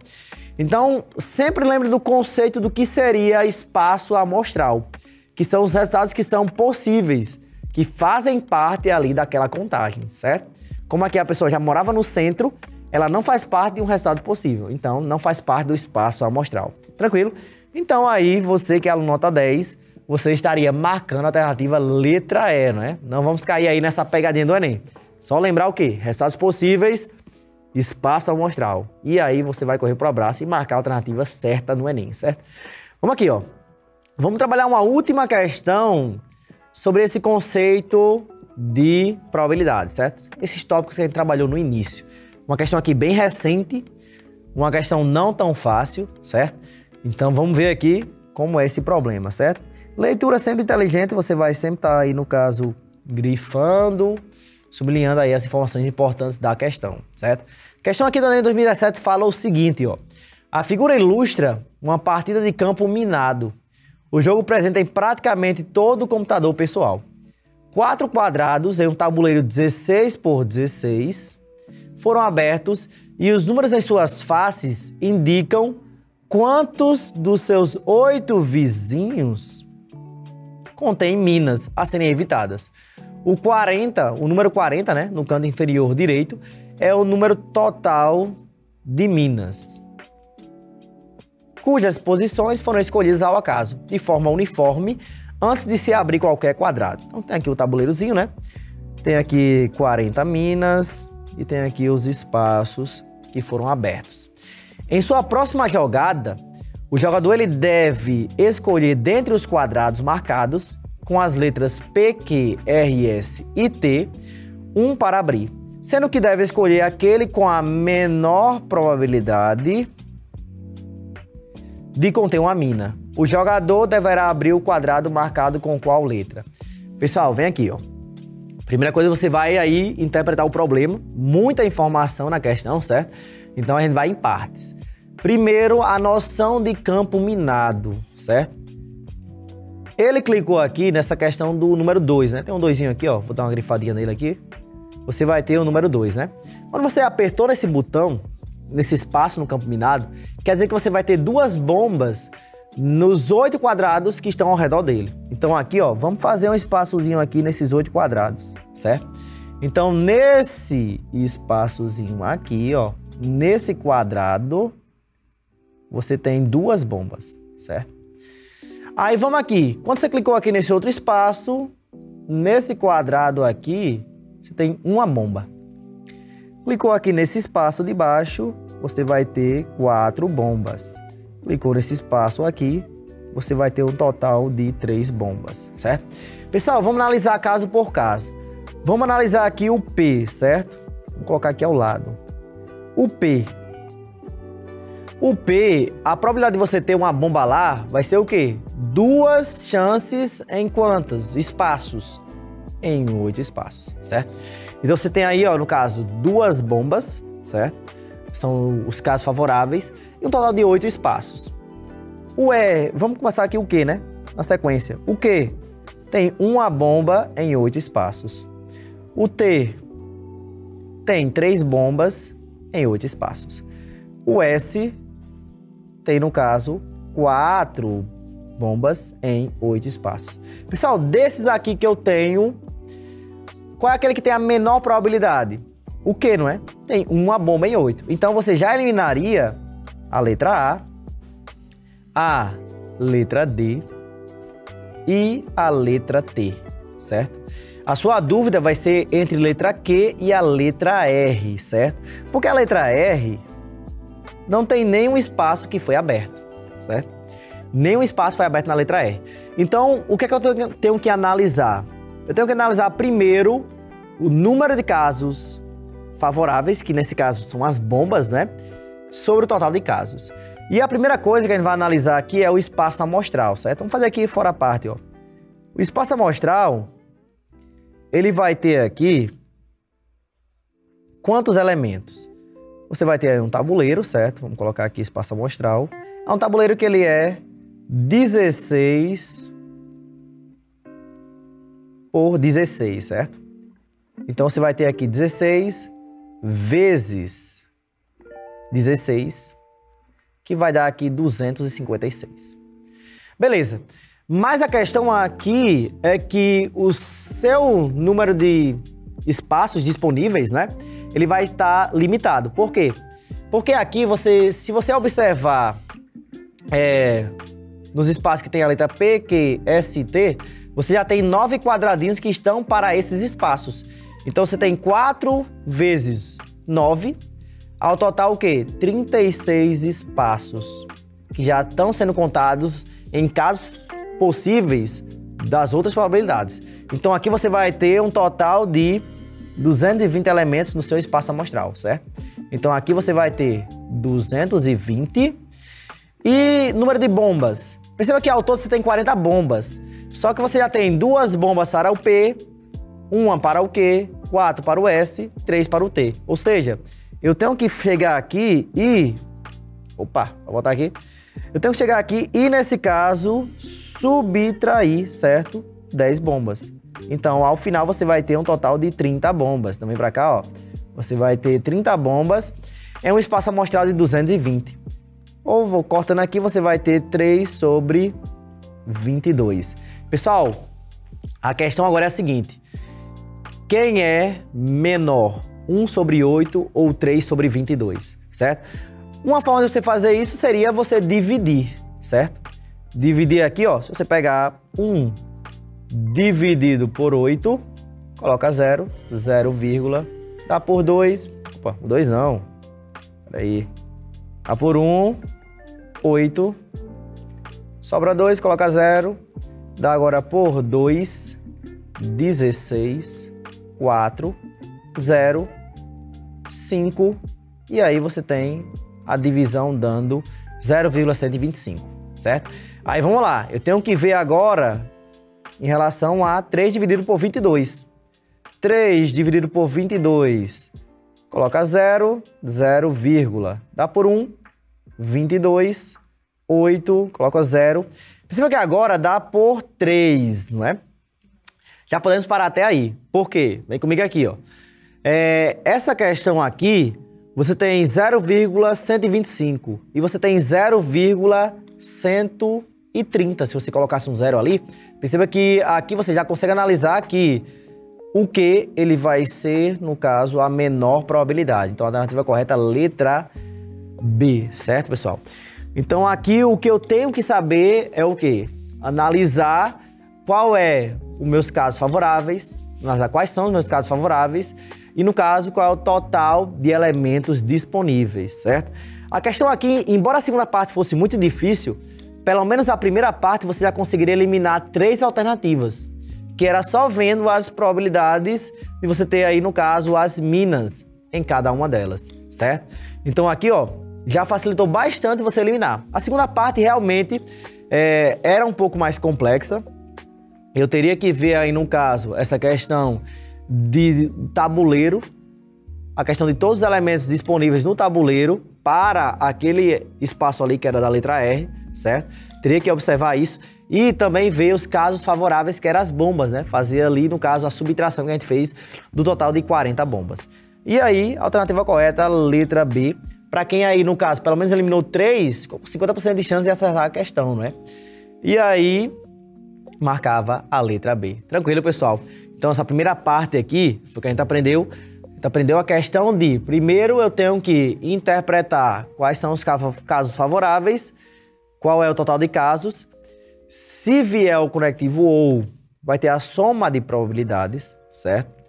Então, sempre lembre do conceito do que seria espaço amostral, que são os resultados que são possíveis, que fazem parte ali daquela contagem, certo? Como aqui a pessoa já morava no centro, ela não faz parte de um resultado possível, então não faz parte do espaço amostral. Tranquilo? Então aí, você que é aluno nota 10, você estaria marcando a alternativa letra E, não é? Não vamos cair aí nessa pegadinha do Enem. Só lembrar o quê? Resultados possíveis, espaço amostral. E aí você vai correr pro abraço e marcar a alternativa certa no Enem, certo? Vamos aqui, ó. Vamos trabalhar uma última questão sobre esse conceito de probabilidade, certo? Esses tópicos que a gente trabalhou no início. Uma questão aqui bem recente, uma questão não tão fácil, certo? Então vamos ver aqui como é esse problema, certo? Leitura sempre inteligente, você vai sempre estar aí, no caso, grifando, sublinhando aí as informações importantes da questão, certo? A questão aqui do Enem 2017 fala o seguinte, ó. A figura ilustra uma partida de campo minado. O jogo presente em praticamente todo o computador pessoal. 4 quadrados em um tabuleiro 16 por 16 foram abertos e os números em suas faces indicam quantos dos seus 8 vizinhos contém minas a serem evitadas? O número 40, né, no canto inferior direito, é o número total de minas, cujas posições foram escolhidas ao acaso, de forma uniforme, antes de se abrir qualquer quadrado. Então tem aqui o tabuleirozinho, né? Tem aqui 40 minas e tem aqui os espaços que foram abertos. Em sua próxima jogada, o jogador ele deve escolher dentre os quadrados marcados com as letras P, Q, R, S e T, um para abrir, sendo que deve escolher aquele com a menor probabilidade de conter uma mina. O jogador deverá abrir o quadrado marcado com qual letra? Pessoal, vem aqui, ó. Primeira coisa, você vai aí interpretar o problema, muita informação na questão, certo? Então a gente vai em partes. Primeiro, a noção de campo minado, certo? Ele clicou aqui nessa questão do número 2, né? Tem um 2zinho aqui, ó. Vou dar uma grifadinha nele aqui. Você vai ter o número 2, né? Quando você apertou nesse botão, nesse espaço no campo minado, quer dizer que você vai ter 2 bombas nos 8 quadrados que estão ao redor dele. Então aqui, ó, vamos fazer um espaçozinho aqui nesses 8 quadrados, certo? Então nesse espaçozinho aqui, ó, nesse quadrado, você tem 2 bombas, certo? Aí vamos aqui, quando você clicou aqui nesse outro espaço, nesse quadrado aqui, você tem uma bomba. Clicou aqui nesse espaço de baixo, você vai ter 4 bombas. Clicou nesse espaço aqui, você vai ter um total de 3 bombas, certo? Pessoal, vamos analisar caso por caso. Vamos analisar aqui o P, certo? Vou colocar aqui ao lado. O P, a probabilidade de você ter uma bomba lá vai ser o quê? 2 chances em quantos espaços? Em 8 espaços, certo? Então você tem aí, ó, no caso, 2 bombas, certo? São os casos favoráveis, e um total de 8 espaços. Vamos começar aqui o Q, né? Na sequência. O Q tem uma bomba em 8 espaços. O T tem 3 bombas em 8 espaços. O S tem, no caso, 4 bombas em 8 espaços. Pessoal, desses aqui que eu tenho, qual é aquele que tem a menor probabilidade? O Q, não é? Tem uma bomba em 8. Então você já eliminaria a letra A letra D e a letra T, certo? A sua dúvida vai ser entre letra Q e a letra R, certo? Porque a letra R não tem nenhum espaço que foi aberto, certo? Nenhum espaço foi aberto na letra R. Então, o que é que eu tenho que analisar? Eu tenho que analisar primeiro o número de casos favoráveis, que nesse caso são as bombas, né? Sobre o total de casos. E a primeira coisa que a gente vai analisar aqui é o espaço amostral, certo? Vamos fazer aqui fora a parte, ó. O espaço amostral, ele vai ter aqui quantos elementos? Você vai ter um tabuleiro, certo? Vamos colocar aqui espaço amostral. É um tabuleiro que ele é 16 por 16, certo? Então você vai ter aqui 16 vezes 16, que vai dar aqui 256. Beleza. Mas a questão aqui é que o seu número de espaços disponíveis, né? Ele vai estar limitado. Por quê? Porque aqui, se você observar nos espaços que tem a letra P, Q, S e T, você já tem 9 quadradinhos que estão para esses espaços. Então você tem 4 vezes 9, ao total o quê? 36 espaços, que já estão sendo contados em casos possíveis das outras probabilidades. Então aqui você vai ter um total de 220 elementos no seu espaço amostral, certo? Então aqui você vai ter 220 e número de bombas. Perceba que ao todo você tem 40 bombas, só que você já tem 2 bombas para o P, 1 para o Q, 4 para o S, 3 para o T. Ou seja, eu tenho que chegar aqui e... Opa, vou botar aqui. Eu tenho que chegar aqui e, nesse caso, subtrair, certo? 10 bombas. Então, ao final, você vai ter um total de 30 bombas. Também para cá, ó. Você vai ter 30 bombas. É um espaço amostral de 220. Ou vou cortando aqui, você vai ter 3 sobre 22. Pessoal, a questão agora é a seguinte. Quem é menor, 1 sobre 8 ou 3 sobre 22, certo? Uma forma de você fazer isso seria você dividir, certo? Dividir aqui, ó, se você pegar 1 dividido por 8, coloca 0, 0, dá por 2, opa, 2 não, peraí, dá por 1, 8, sobra 2, coloca 0, dá agora por 2, 16, 4, 0, 5, e aí você tem a divisão dando 0,125, certo? Aí vamos lá, eu tenho que ver agora em relação a 3 dividido por 22. 3 dividido por 22, coloca 0, 0, dá por 1, 22, 8, coloca 0. Perceba que agora dá por 3, não é? Já podemos parar até aí. Por quê? Vem comigo aqui, ó. Essa questão aqui, você tem 0,125 e você tem 0,130. Se você colocasse um 0 ali, perceba que aqui você já consegue analisar que o que ele vai ser, no caso, a menor probabilidade. Então, a alternativa correta é a letra B, certo, pessoal? Então, aqui o que eu tenho que saber é o quê? Analisar qual é os meus casos favoráveis, analisar quais são os meus casos favoráveis e, no caso, qual é o total de elementos disponíveis, certo? A questão aqui, embora a segunda parte fosse muito difícil, pelo menos a primeira parte você já conseguiria eliminar 3 alternativas, que era só vendo as probabilidades de você ter aí, no caso, as minas em cada uma delas, certo? Então aqui, ó, já facilitou bastante você eliminar. A segunda parte realmente era um pouco mais complexa. Eu teria que ver aí, no caso, essa questão de tabuleiro, a questão de todos os elementos disponíveis no tabuleiro para aquele espaço ali que era da letra R, certo? Teria que observar isso e também ver os casos favoráveis, que eram as bombas, né? Fazer ali, no caso, a subtração que a gente fez do total de 40 bombas. E aí, a alternativa correta, letra B. Para quem aí, no caso, pelo menos eliminou 3, com 50% de chance de acertar a questão, né? E aí, marcava a letra B. Tranquilo, pessoal? Então, essa primeira parte aqui, foi que a gente aprendeu. A gente aprendeu a questão de, primeiro, eu tenho que interpretar quais são os casos favoráveis, qual é o total de casos. Se vier o conectivo ou, vai ter a soma de probabilidades, certo?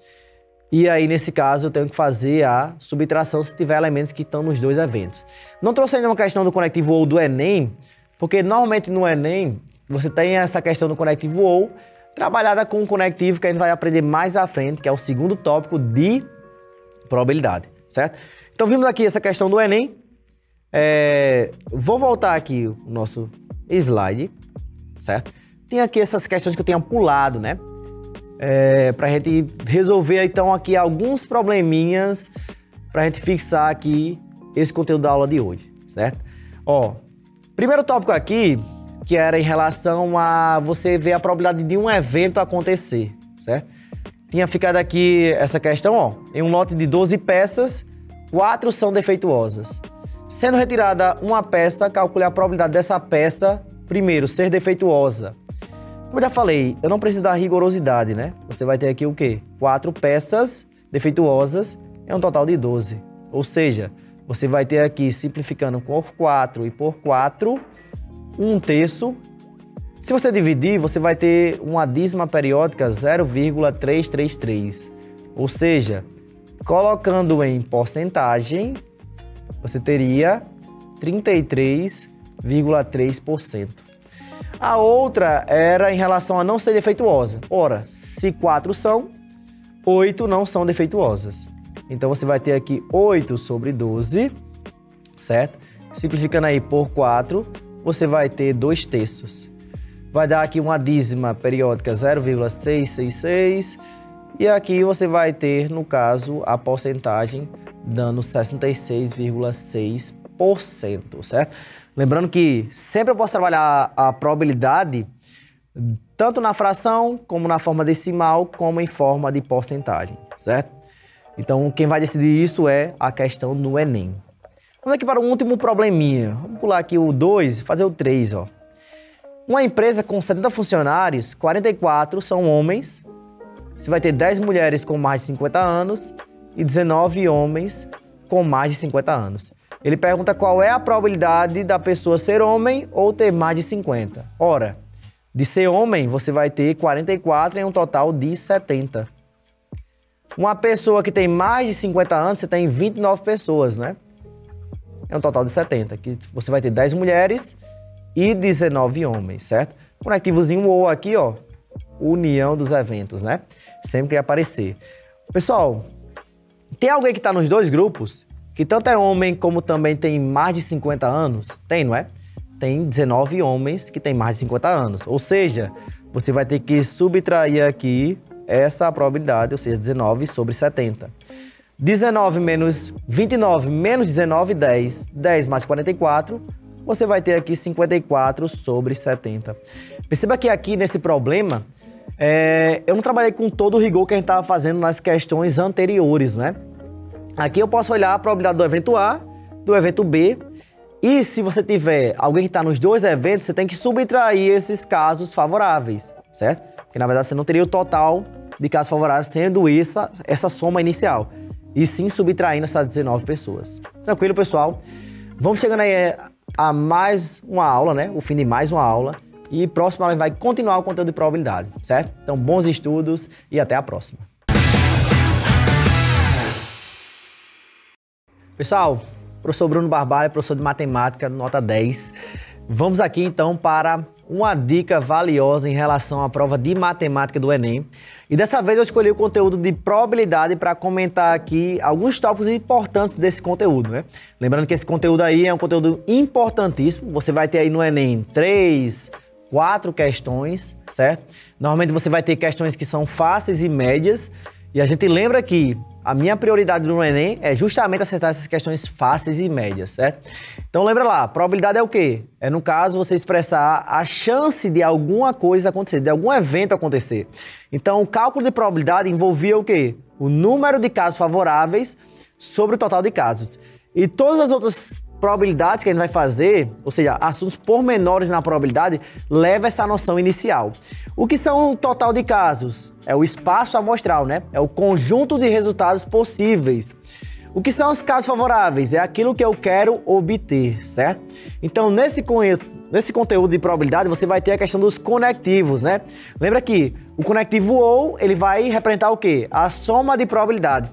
E aí, nesse caso, eu tenho que fazer a subtração se tiver elementos que estão nos 2 eventos. Não trouxe ainda uma questão do conectivo ou do Enem, porque normalmente no Enem, você tem essa questão do conectivo ou trabalhada com um conectivo que a gente vai aprender mais à frente, que é o segundo tópico de probabilidade, certo? Então, vimos aqui essa questão do Enem. Vou voltar aqui o nosso slide, certo? Tem aqui essas questões que eu tenho pulado, né? Pra gente resolver, então, aqui alguns probleminhas pra gente fixar aqui esse conteúdo da aula de hoje, certo? Ó, primeiro tópico aqui, que era em relação a você ver a probabilidade de um evento acontecer, certo? Tinha ficado aqui essa questão, ó, em um lote de 12 peças, 4 são defeituosas. Sendo retirada uma peça, calcule a probabilidade dessa peça, primeiro, ser defeituosa. Como eu já falei, eu não preciso da rigorosidade, né? Você vai ter aqui o quê? 4 peças defeituosas, é um total de 12. Ou seja, você vai ter aqui, simplificando por 4 e por 4, 1/3. Se você dividir, você vai ter uma dízima periódica 0,333. Ou seja, colocando em porcentagem, você teria 33,3%. A outra era em relação a não ser defeituosa. Ora, se 4 são, 8 não são defeituosas. Então você vai ter aqui 8 sobre 12, certo? Simplificando aí por 4, você vai ter 2/3. Vai dar aqui uma dízima periódica 0,666. E aqui você vai ter, no caso, a porcentagem dando 66,6%, certo? Lembrando que sempre eu posso trabalhar a probabilidade tanto na fração, como na forma decimal, como em forma de porcentagem, certo? Então, quem vai decidir isso é a questão do Enem. Vamos aqui para o último probleminha. Vamos pular aqui o 2 e fazer o 3, ó. Uma empresa com 70 funcionários, 44 são homens. Você vai ter 10 mulheres com mais de 50 anos e 19 homens com mais de 50 anos. Ele pergunta qual é a probabilidade da pessoa ser homem ou ter mais de 50. Ora, de ser homem, você vai ter 44 em um total de 70. Uma pessoa que tem mais de 50 anos, você tem 29 pessoas, né? É um total de 70, que você vai ter 10 mulheres e 19 homens, certo? Conectivozinho ou aqui, ó, união dos eventos, né? Sempre que aparecer. Pessoal, tem alguém que está nos dois grupos, que tanto é homem como também tem mais de 50 anos? Tem, não é? Tem 19 homens que têm mais de 50 anos. Ou seja, você vai ter que subtrair aqui essa probabilidade, ou seja, 19 sobre 70. 19 menos 29 menos 19, 10. 10 mais 44, você vai ter aqui 54 sobre 70. Perceba que aqui nesse problema, eu não trabalhei com todo o rigor que a gente estava fazendo nas questões anteriores, né? Aqui eu posso olhar a probabilidade do evento A, do evento B, e se você tiver alguém que está nos dois eventos, você tem que subtrair esses casos favoráveis, certo? Porque na verdade você não teria o total de casos favoráveis sendo essa soma inicial, e sim subtraindo essas 19 pessoas. Tranquilo, pessoal? Vamos chegando aí a mais uma aula, né? O fim de mais uma aula. E próxima aula vai continuar o conteúdo de probabilidade, certo? Então, bons estudos e até a próxima. Pessoal, professor Bruno Barbalho, professor de matemática, nota 10. Vamos aqui então para uma dica valiosa em relação à prova de matemática do Enem. E dessa vez eu escolhi o conteúdo de probabilidade para comentar aqui alguns tópicos importantes desse conteúdo, né? Lembrando que esse conteúdo aí é um conteúdo importantíssimo. Você vai ter aí no Enem 3, 4 questões, certo? Normalmente você vai ter questões que são fáceis e médias. E a gente lembra que a minha prioridade no Enem é justamente acertar essas questões fáceis e médias, certo? Então lembra lá, probabilidade é o quê? É, no caso, você expressar a chance de alguma coisa acontecer, de algum evento acontecer. Então o cálculo de probabilidade envolvia o quê? O número de casos favoráveis sobre o total de casos. E todas as outras probabilidades que a gente vai fazer, ou seja, assuntos pormenores na probabilidade, leva essa noção inicial. O que são o total de casos? É o espaço amostral, né? É o conjunto de resultados possíveis. O que são os casos favoráveis? É aquilo que eu quero obter, certo? Então, nesse conteúdo de probabilidade, você vai ter a questão dos conectivos, né? Lembra que o conectivo ou, ele vai representar o quê? A soma de probabilidade.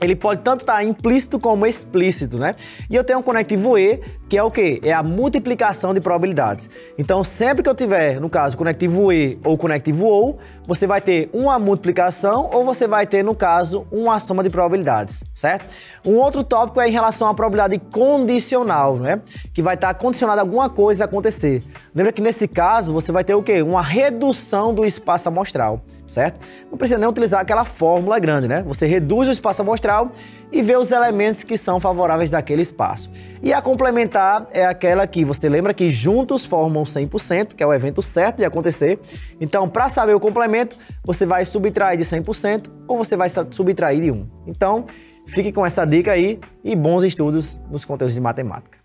Ele pode tanto estar implícito como explícito, né? E eu tenho um conectivo E, que é o quê? É a multiplicação de probabilidades. Então, sempre que eu tiver, no caso, conectivo E ou conectivo OU, você vai ter uma multiplicação ou você vai ter, no caso, uma soma de probabilidades, certo? Um outro tópico é em relação à probabilidade condicional, né? Que vai estar condicionada a alguma coisa acontecer. Lembra que nesse caso, você vai ter o quê? Uma redução do espaço amostral, certo? Não precisa nem utilizar aquela fórmula grande, né? Você reduz o espaço amostral e vê os elementos que são favoráveis daquele espaço. E a complementar é aquela que você lembra que juntos formam 100%, que é o evento certo de acontecer. Então, para saber o complemento, você vai subtrair de 100% ou você vai subtrair de 1. Então, fique com essa dica aí e bons estudos nos conteúdos de matemática.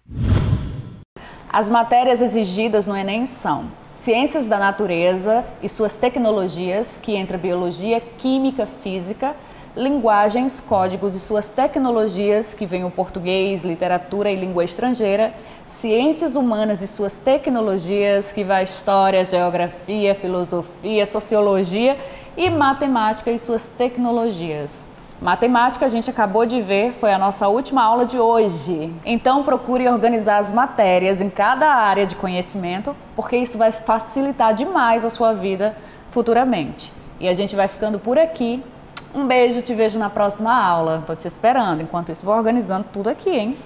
As matérias exigidas no Enem são Ciências da Natureza e suas tecnologias, que entra Biologia, Química, Física, Linguagens, Códigos e suas tecnologias, que vem o Português, Literatura e Língua Estrangeira, Ciências Humanas e suas tecnologias, que vai História, Geografia, Filosofia, Sociologia e Matemática e suas tecnologias. Matemática, a gente acabou de ver, foi a nossa última aula de hoje. Então procure organizar as matérias em cada área de conhecimento, porque isso vai facilitar demais a sua vida futuramente. E a gente vai ficando por aqui. Um beijo, te vejo na próxima aula. Tô te esperando. Enquanto isso, vou organizando tudo aqui, hein?